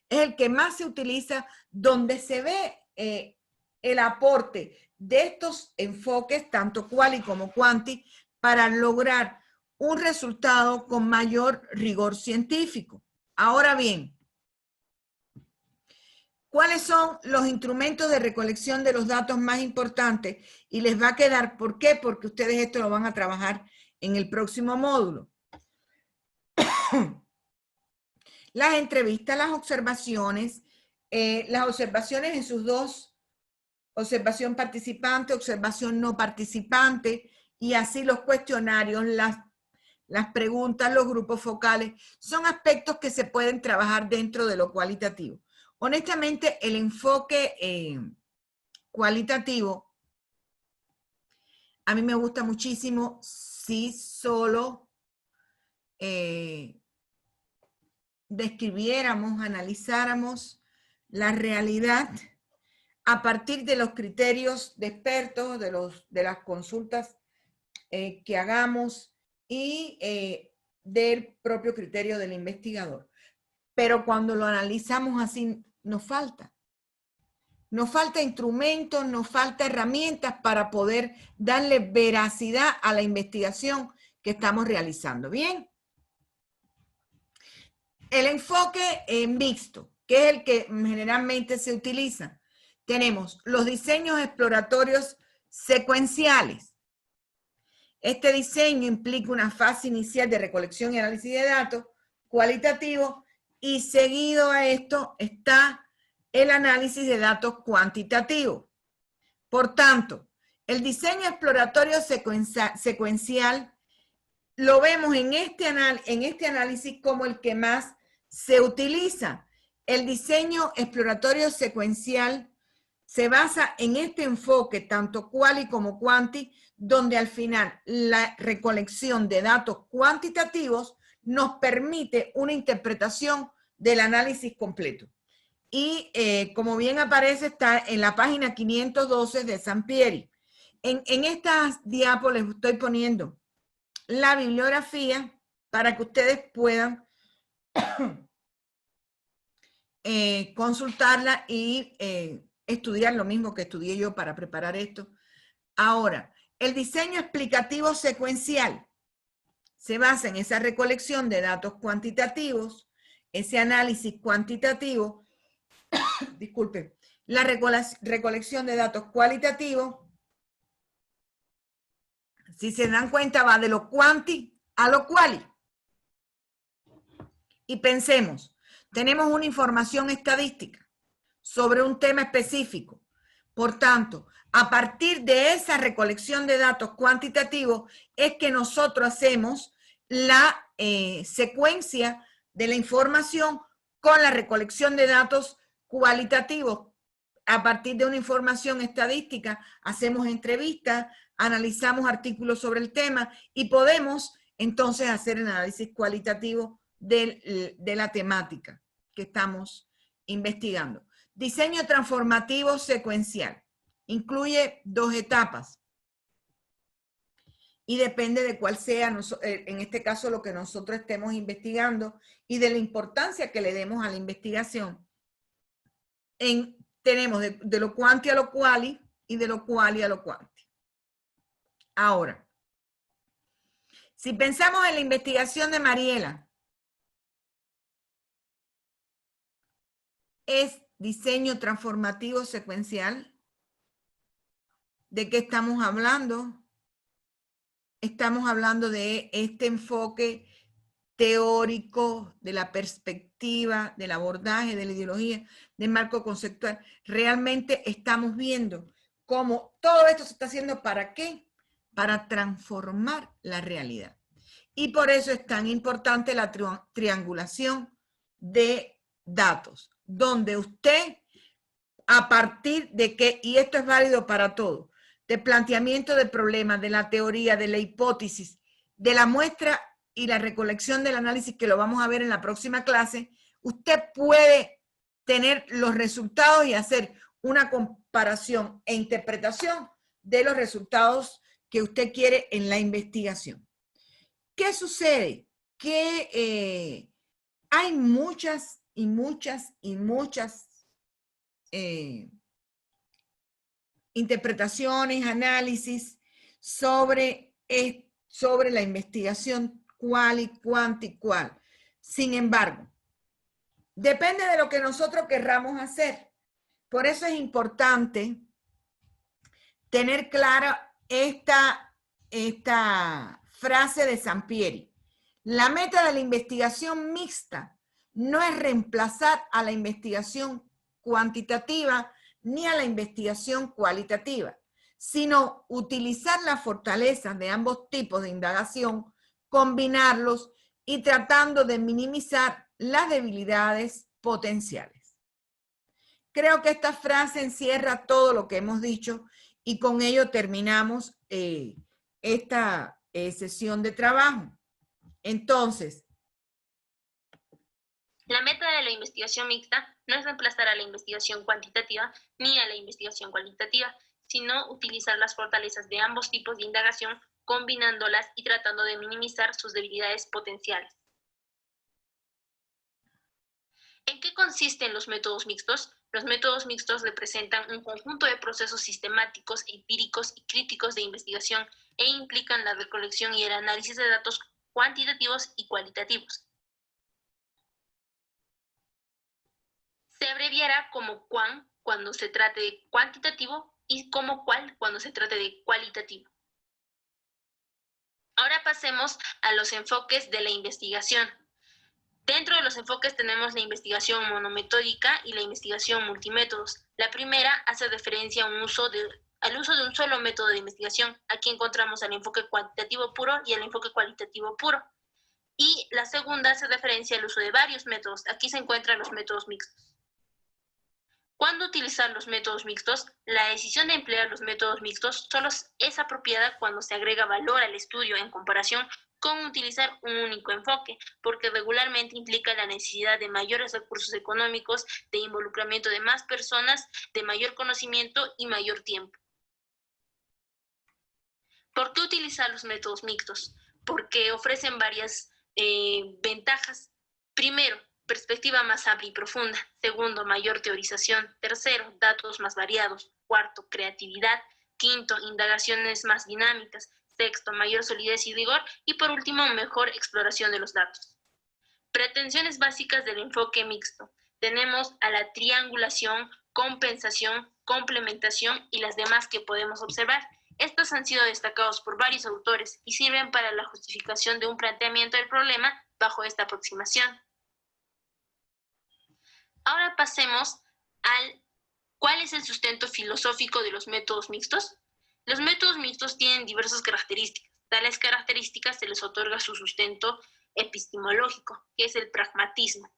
el que más se utiliza, donde se ve el aporte de estos enfoques, tanto quali como quanti, para lograr un resultado con mayor rigor científico. Ahora bien, ¿cuáles son los instrumentos de recolección de los datos más importantes? Y les va a quedar, ¿por qué? Porque ustedes esto lo van a trabajar en el próximo módulo. Las entrevistas, las observaciones en sus dos, observación participante, observación no participante, y así los cuestionarios, las preguntas, los grupos focales, son aspectos que se pueden trabajar dentro de lo cualitativo. Honestamente, el enfoque cualitativo a mí me gusta muchísimo si solo describiéramos, analizáramos la realidad a partir de los criterios de expertos, de las consultas que hagamos y del propio criterio del investigador. Pero cuando lo analizamos así, nos falta. Nos falta instrumentos, nos falta herramientas para poder darle veracidad a la investigación que estamos realizando. ¿Bien? El enfoque mixto, que es el que generalmente se utiliza. Tenemos los diseños exploratorios secuenciales. Este diseño implica una fase inicial de recolección y análisis de datos cualitativos, y seguido a esto está el análisis de datos cuantitativos. Por tanto, el diseño exploratorio secuencial lo vemos en este análisis como el que más se utiliza. El diseño exploratorio secuencial se basa en este enfoque, tanto quali como quanti, donde al final la recolección de datos cuantitativos nos permite una interpretación del análisis completo. Y como bien aparece, está en la página 512 de Sampieri. En estas diapos les estoy poniendo la bibliografía para que ustedes puedan consultarla y estudiar lo mismo que estudié yo para preparar esto. Ahora, el diseño explicativo secuencial se basa en esa recolección de datos cuantitativos, ese análisis cuantitativo, disculpe, la recolección de datos cualitativos. Si se dan cuenta, va de lo quanti a lo quali. Y pensemos, tenemos una información estadística sobre un tema específico. Por tanto, a partir de esa recolección de datos cuantitativos es que nosotros hacemos la secuencia de la información con la recolección de datos cualitativos. A partir de una información estadística, hacemos entrevistas, analizamos artículos sobre el tema y podemos entonces hacer el análisis cualitativo de la temática que estamos investigando. Diseño transformativo secuencial. Incluye 2 etapas. Y depende de cuál sea, en este caso, lo que nosotros estemos investigando y de la importancia que le demos a la investigación. Tenemos de lo quanti a lo quali y de lo quali a lo quanti. Ahora, si pensamos en la investigación de Mariela, es diseño transformativo secuencial. ¿De qué estamos hablando? Estamos hablando de este enfoque teórico, de la perspectiva, del abordaje, de la ideología, del marco conceptual. Realmente estamos viendo cómo todo esto se está haciendo, ¿para qué? Para transformar la realidad. Y por eso es tan importante la triangulación de datos, donde usted, a partir de que, y esto es válido para todo, de planteamiento de problemas, de la teoría, de la hipótesis, de la muestra y la recolección del análisis, que lo vamos a ver en la próxima clase, usted puede tener los resultados y hacer una comparación e interpretación de los resultados que usted quiere en la investigación. ¿Qué sucede? Que hay muchas interpretaciones, análisis sobre la investigación cual y cuánto y cual. Sin embargo, depende de lo que nosotros querramos hacer. Por eso es importante tener clara esta frase de Sampieri. La meta de la investigación mixta no es reemplazar a la investigación cuantitativa ni a la investigación cualitativa, sino utilizar las fortalezas de ambos tipos de indagación, combinarlos y tratando de minimizar las debilidades potenciales. Creo que esta frase encierra todo lo que hemos dicho y con ello terminamos esta sesión de trabajo. Entonces, la meta de la investigación mixta no es reemplazar a la investigación cuantitativa ni a la investigación cualitativa, sino utilizar las fortalezas de ambos tipos de indagación, combinándolas y tratando de minimizar sus debilidades potenciales. ¿En qué consisten los métodos mixtos? Los métodos mixtos representan un conjunto de procesos sistemáticos, empíricos y críticos de investigación e implican la recolección y el análisis de datos cuantitativos y cualitativos. Se abreviará como cuan cuando se trate de cuantitativo y como cual cuando se trate de cualitativo. Ahora pasemos a los enfoques de la investigación. Dentro de los enfoques tenemos la investigación monometódica y la investigación multimétodos. La primera hace referencia al uso de un solo método de investigación. Aquí encontramos al enfoque cuantitativo puro y al enfoque cualitativo puro. Y la segunda hace referencia al uso de varios métodos. Aquí se encuentran los métodos mixtos. ¿Cuándo utilizar los métodos mixtos? La decisión de emplear los métodos mixtos solo es apropiada cuando se agrega valor al estudio en comparación con utilizar un único enfoque, porque regularmente implica la necesidad de mayores recursos económicos, de involucramiento de más personas, de mayor conocimiento y mayor tiempo. ¿Por qué utilizar los métodos mixtos? Porque ofrecen varias ventajas. Primero, perspectiva más amplia y profunda. Segundo, mayor teorización. Tercero, datos más variados. Cuarto, creatividad. Quinto, indagaciones más dinámicas. Sexto, mayor solidez y rigor. Y por último, mejor exploración de los datos. Pretensiones básicas del enfoque mixto. Tenemos a la triangulación, compensación, complementación y las demás que podemos observar. Estos han sido destacados por varios autores y sirven para la justificación de un planteamiento del problema bajo esta aproximación. Ahora pasemos al ¿cuál es el sustento filosófico de los métodos mixtos? Los métodos mixtos tienen diversas características. Tales características se les otorga su sustento epistemológico, que es el pragmatismo.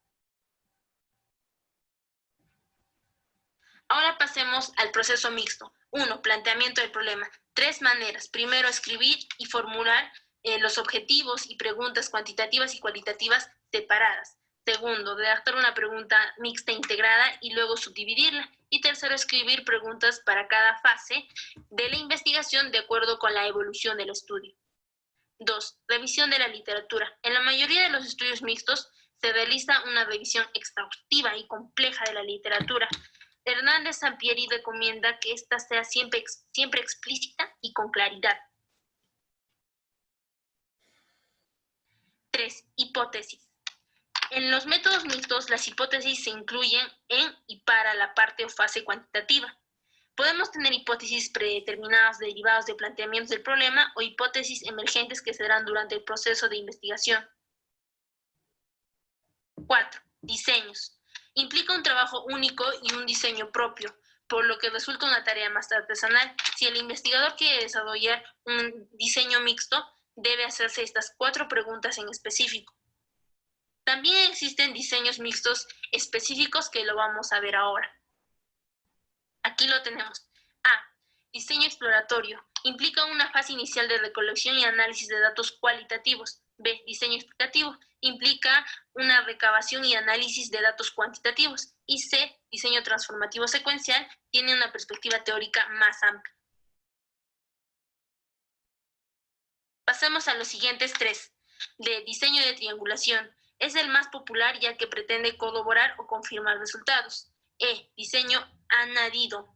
Ahora pasemos al proceso mixto. 1. Planteamiento del problema. 3 maneras. Primero, escribir y formular los objetivos y preguntas cuantitativas y cualitativas separadas. Segundo, redactar una pregunta mixta integrada y luego subdividirla. Y tercero, escribir preguntas para cada fase de la investigación de acuerdo con la evolución del estudio. 2. Revisión de la literatura. En la mayoría de los estudios mixtos se realiza una revisión exhaustiva y compleja de la literatura. Hernández Sampieri recomienda que ésta sea siempre explícita y con claridad. 3. Hipótesis. En los métodos mixtos, las hipótesis se incluyen en y para la parte o fase cuantitativa. Podemos tener hipótesis predeterminadas derivadas de planteamientos del problema o hipótesis emergentes que se darán durante el proceso de investigación. 4. Diseños. Implica un trabajo único y un diseño propio. por lo que resulta una tarea más artesanal. Si el investigador quiere desarrollar un diseño mixto, debe hacerse estas 4 preguntas en específico. También existen diseños mixtos específicos que lo vamos a ver ahora. Aquí lo tenemos. A. Diseño exploratorio. Implica una fase inicial de recolección y análisis de datos cualitativos. B. Diseño explicativo. Implica una recabación y análisis de datos cuantitativos. Y C. Diseño transformativo secuencial. Tiene una perspectiva teórica más amplia. Pasemos a los siguientes 3. D. Diseño de triangulación. Es el más popular ya que pretende corroborar o confirmar resultados. E. Diseño añadido.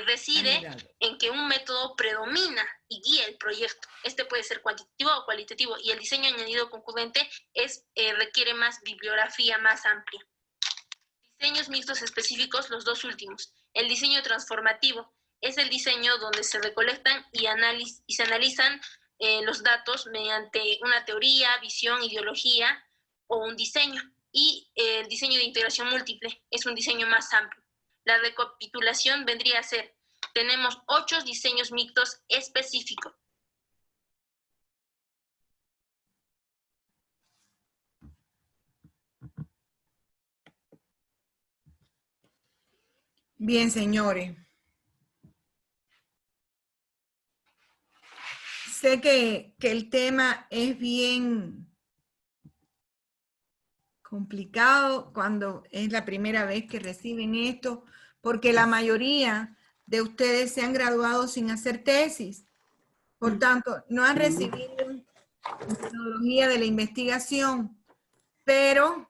Reside en que un método predomina y guía el proyecto. Este puede ser cuantitativo o cualitativo, y el diseño añadido concurrente requiere más bibliografía más amplia. Diseños mixtos específicos, los 2 últimos. El diseño transformativo es el diseño donde se recolectan y se analizan los datos mediante una teoría, visión, ideología o un diseño. Y el diseño de integración múltiple es un diseño más amplio. La recapitulación vendría a ser, tenemos 8 diseños mixtos específicos. Bien, señores. Sé que el tema es bien complicado cuando es la primera vez que reciben esto, porque la mayoría de ustedes se han graduado sin hacer tesis. Por tanto, no han recibido metodología de la investigación, pero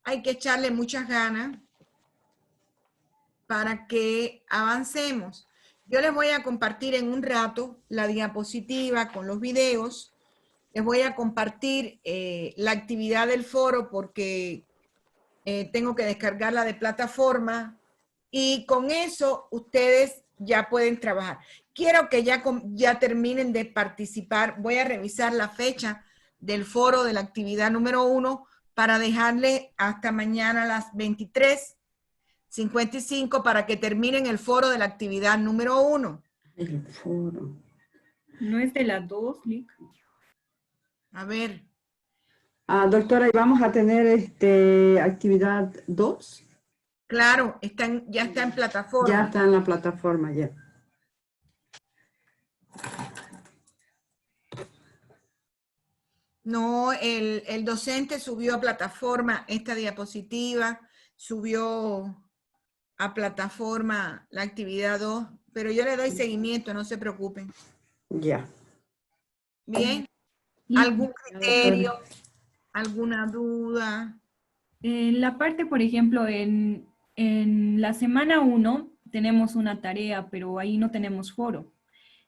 hay que echarle muchas ganas para que avancemos. Yo les voy a compartir en un rato la diapositiva con los videos. Les voy a compartir la actividad del foro porque tengo que descargarla de plataforma y con eso ustedes ya pueden trabajar. Quiero que ya terminen de participar. Voy a revisar la fecha del foro de la actividad número 1 para dejarle hasta mañana a las 23:55 para que terminen el foro de la actividad número 1. El foro. ¿No es de las 2, Lick? A ver. Doctora, ¿y vamos a tener actividad 2? Claro, ya está en plataforma. Ya está en la plataforma, ya. No, el docente subió a plataforma esta diapositiva, subió a plataforma la actividad 2, pero yo le doy seguimiento, no se preocupen. Ya. Bien. ¿Algún criterio? ¿Alguna duda? En la parte, por ejemplo, en la semana 1 tenemos una tarea, pero ahí no tenemos foro.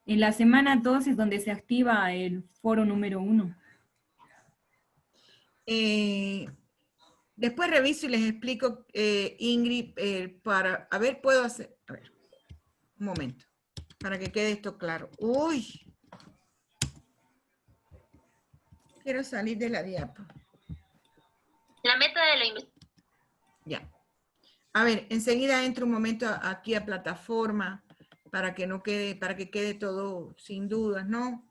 En la semana 2 es donde se activa el foro número 1. Después reviso y les explico, Ingrid, a ver, puedo hacer, a ver, un momento, para que quede esto claro. Uy, quiero salir de la diapo. La meta de la investigación. Ya. A ver, enseguida entro un momento aquí a plataforma para que no quede, para que quede todo sin dudas, ¿no?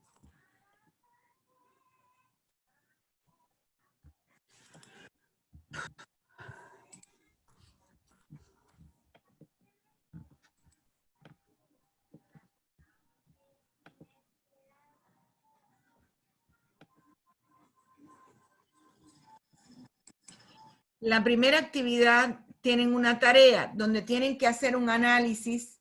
La primera actividad tienen una tarea donde tienen que hacer un análisis,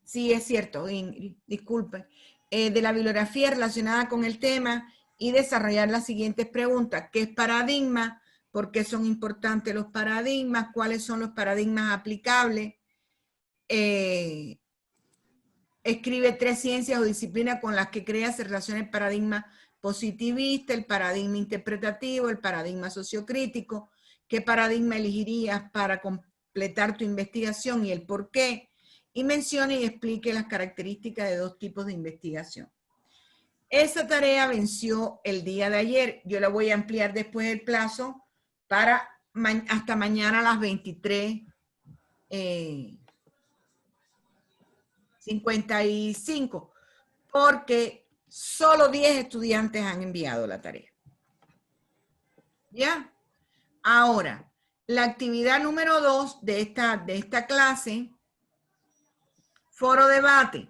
sí es cierto, Ingrid, disculpe, de la bibliografía relacionada con el tema y desarrollar las siguientes preguntas. ¿Qué es paradigma? ¿Por qué son importantes los paradigmas? ¿Cuáles son los paradigmas aplicables? Escribe 3 ciencias o disciplinas con las que crea se relaciona el paradigma positivista, el paradigma interpretativo, el paradigma sociocrítico. ¿Qué paradigma elegirías para completar tu investigación y el por qué? Y mencione y explique las características de 2 tipos de investigación. Esa tarea venció el día de ayer. Yo la voy a ampliar después el plazo para hasta mañana a las 23 55, porque solo 10 estudiantes han enviado la tarea. ¿Ya? Ahora, la actividad número 2 de esta clase, foro debate.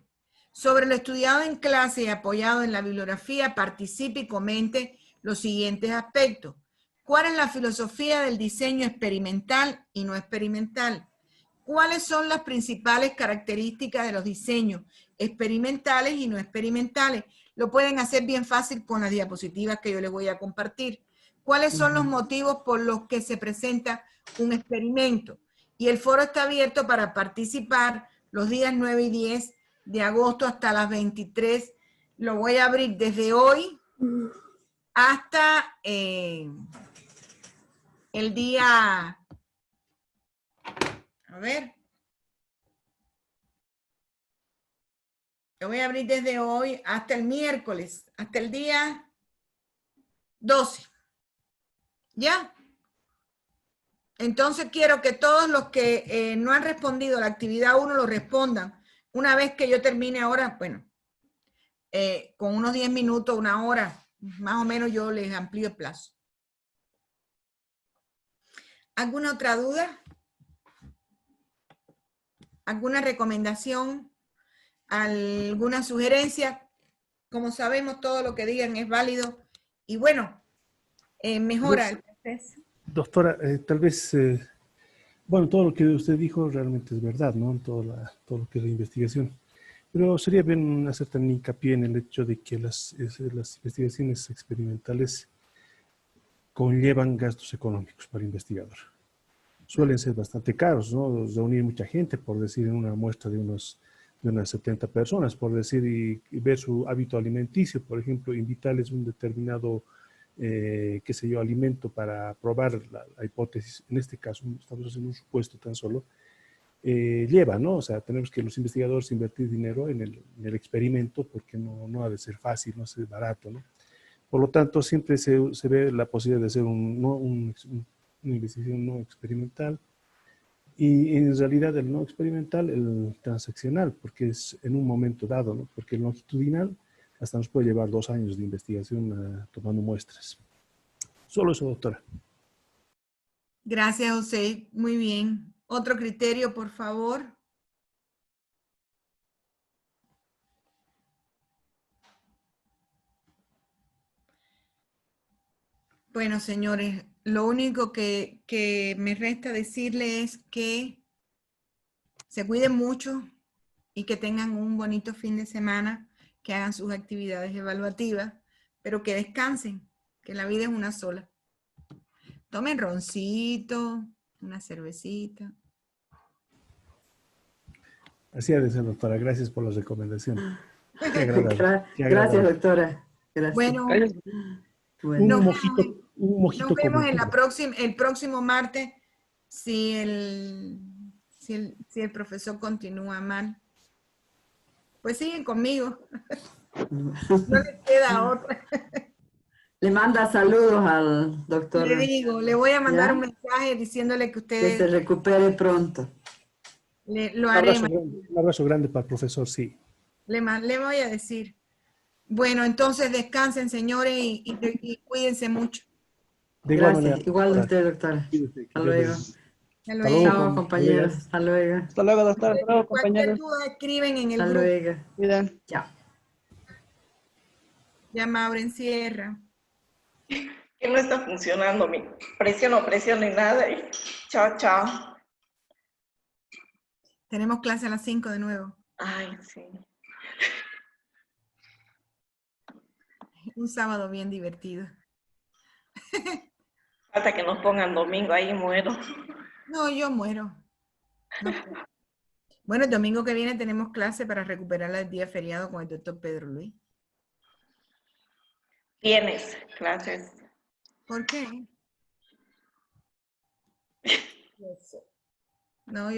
Sobre lo estudiado en clase y apoyado en la bibliografía, participe y comente los siguientes aspectos. ¿Cuál es la filosofía del diseño experimental y no experimental? ¿Cuáles son las principales características de los diseños experimentales y no experimentales? Lo pueden hacer bien fácil con las diapositivas que yo les voy a compartir. ¿Cuáles son los motivos por los que se presenta un experimento? Y el foro está abierto para participar los días 9 y 10 de agosto hasta las 23. Lo voy a abrir desde hoy hasta el día, a ver, lo voy a abrir desde hoy hasta el miércoles, hasta el día 12. ¿Ya? Entonces quiero que todos los que no han respondido a la actividad 1 lo respondan. Una vez que yo termine ahora, bueno, con unos 10 minutos, una hora, más o menos yo les amplío el plazo. ¿Alguna otra duda? ¿Alguna recomendación? ¿Alguna sugerencia? Como sabemos, todo lo que digan es válido. Y bueno, mejora el proceso. Doctora, tal vez, bueno, todo lo que usted dijo realmente es verdad, ¿no? Todo lo que es la investigación. Pero sería bien hacer también hincapié en el hecho de que las investigaciones experimentales conllevan gastos económicos para el investigador. Suelen ser bastante caros, ¿no? Reunir mucha gente, por decir, en una muestra de unas 70 personas, por decir, y ver su hábito alimenticio, por ejemplo, invitarles un determinado, qué sé yo, alimento para probar la hipótesis. En este caso, estamos haciendo un supuesto tan solo, lleva, ¿no? O sea, tenemos que los investigadores invertir dinero en el experimento porque no ha de ser fácil, no es barato, ¿no? Por lo tanto, siempre se ve la posibilidad de hacer una investigación no experimental y en realidad el no experimental, el transaccional, porque es en un momento dado, ¿no? Porque el longitudinal hasta nos puede llevar 2 años de investigación tomando muestras. Solo eso, doctora. Gracias, José. Muy bien. Otro criterio, por favor. Bueno, señores, lo único que me resta decirles es que se cuiden mucho y que tengan un bonito fin de semana, que hagan sus actividades evaluativas, pero que descansen, que la vida es una sola. Tomen roncito, una cervecita. Así ha de ser, doctora. Gracias por la recomendación. Qué agradable. Qué agradable. Gracias, doctora. Gracias. Bueno, Bueno. Un mojito vemos con en el próximo martes si el profesor continúa mal. Pues siguen conmigo. No les queda otra. Le manda saludos al doctor. Le digo, le voy a mandar ¿Ya? un mensaje diciéndole que Que ustedes se recupere pronto. lo haré. Un abrazo grande para el profesor, sí. Le voy a decir. Bueno, entonces descansen, señores, y cuídense mucho. De igual Gracias. manera. Igual de usted, doctora. Cuídese, que Hasta Dios luego. bendiga. Hasta Hasta luego. luego, Chao, compañeros. colegas. Hasta luego. Hasta luego, doctor. Hasta luego, Cualquier compañeros. duda escriben en el Hasta grupo. luego. Cuidan. Chao. Ya Maureen cierra. Que no está funcionando mi presión y nada. Y chao, chao. Tenemos clase a las 5 de nuevo. Ay, sí. Un sábado bien divertido. Falta que nos pongan domingo, ahí muero. No, yo muero. No puedo. Bueno, el domingo que viene tenemos clase para recuperar el día feriado con el doctor Pedro Luis. Tienes clases. ¿Por qué? No,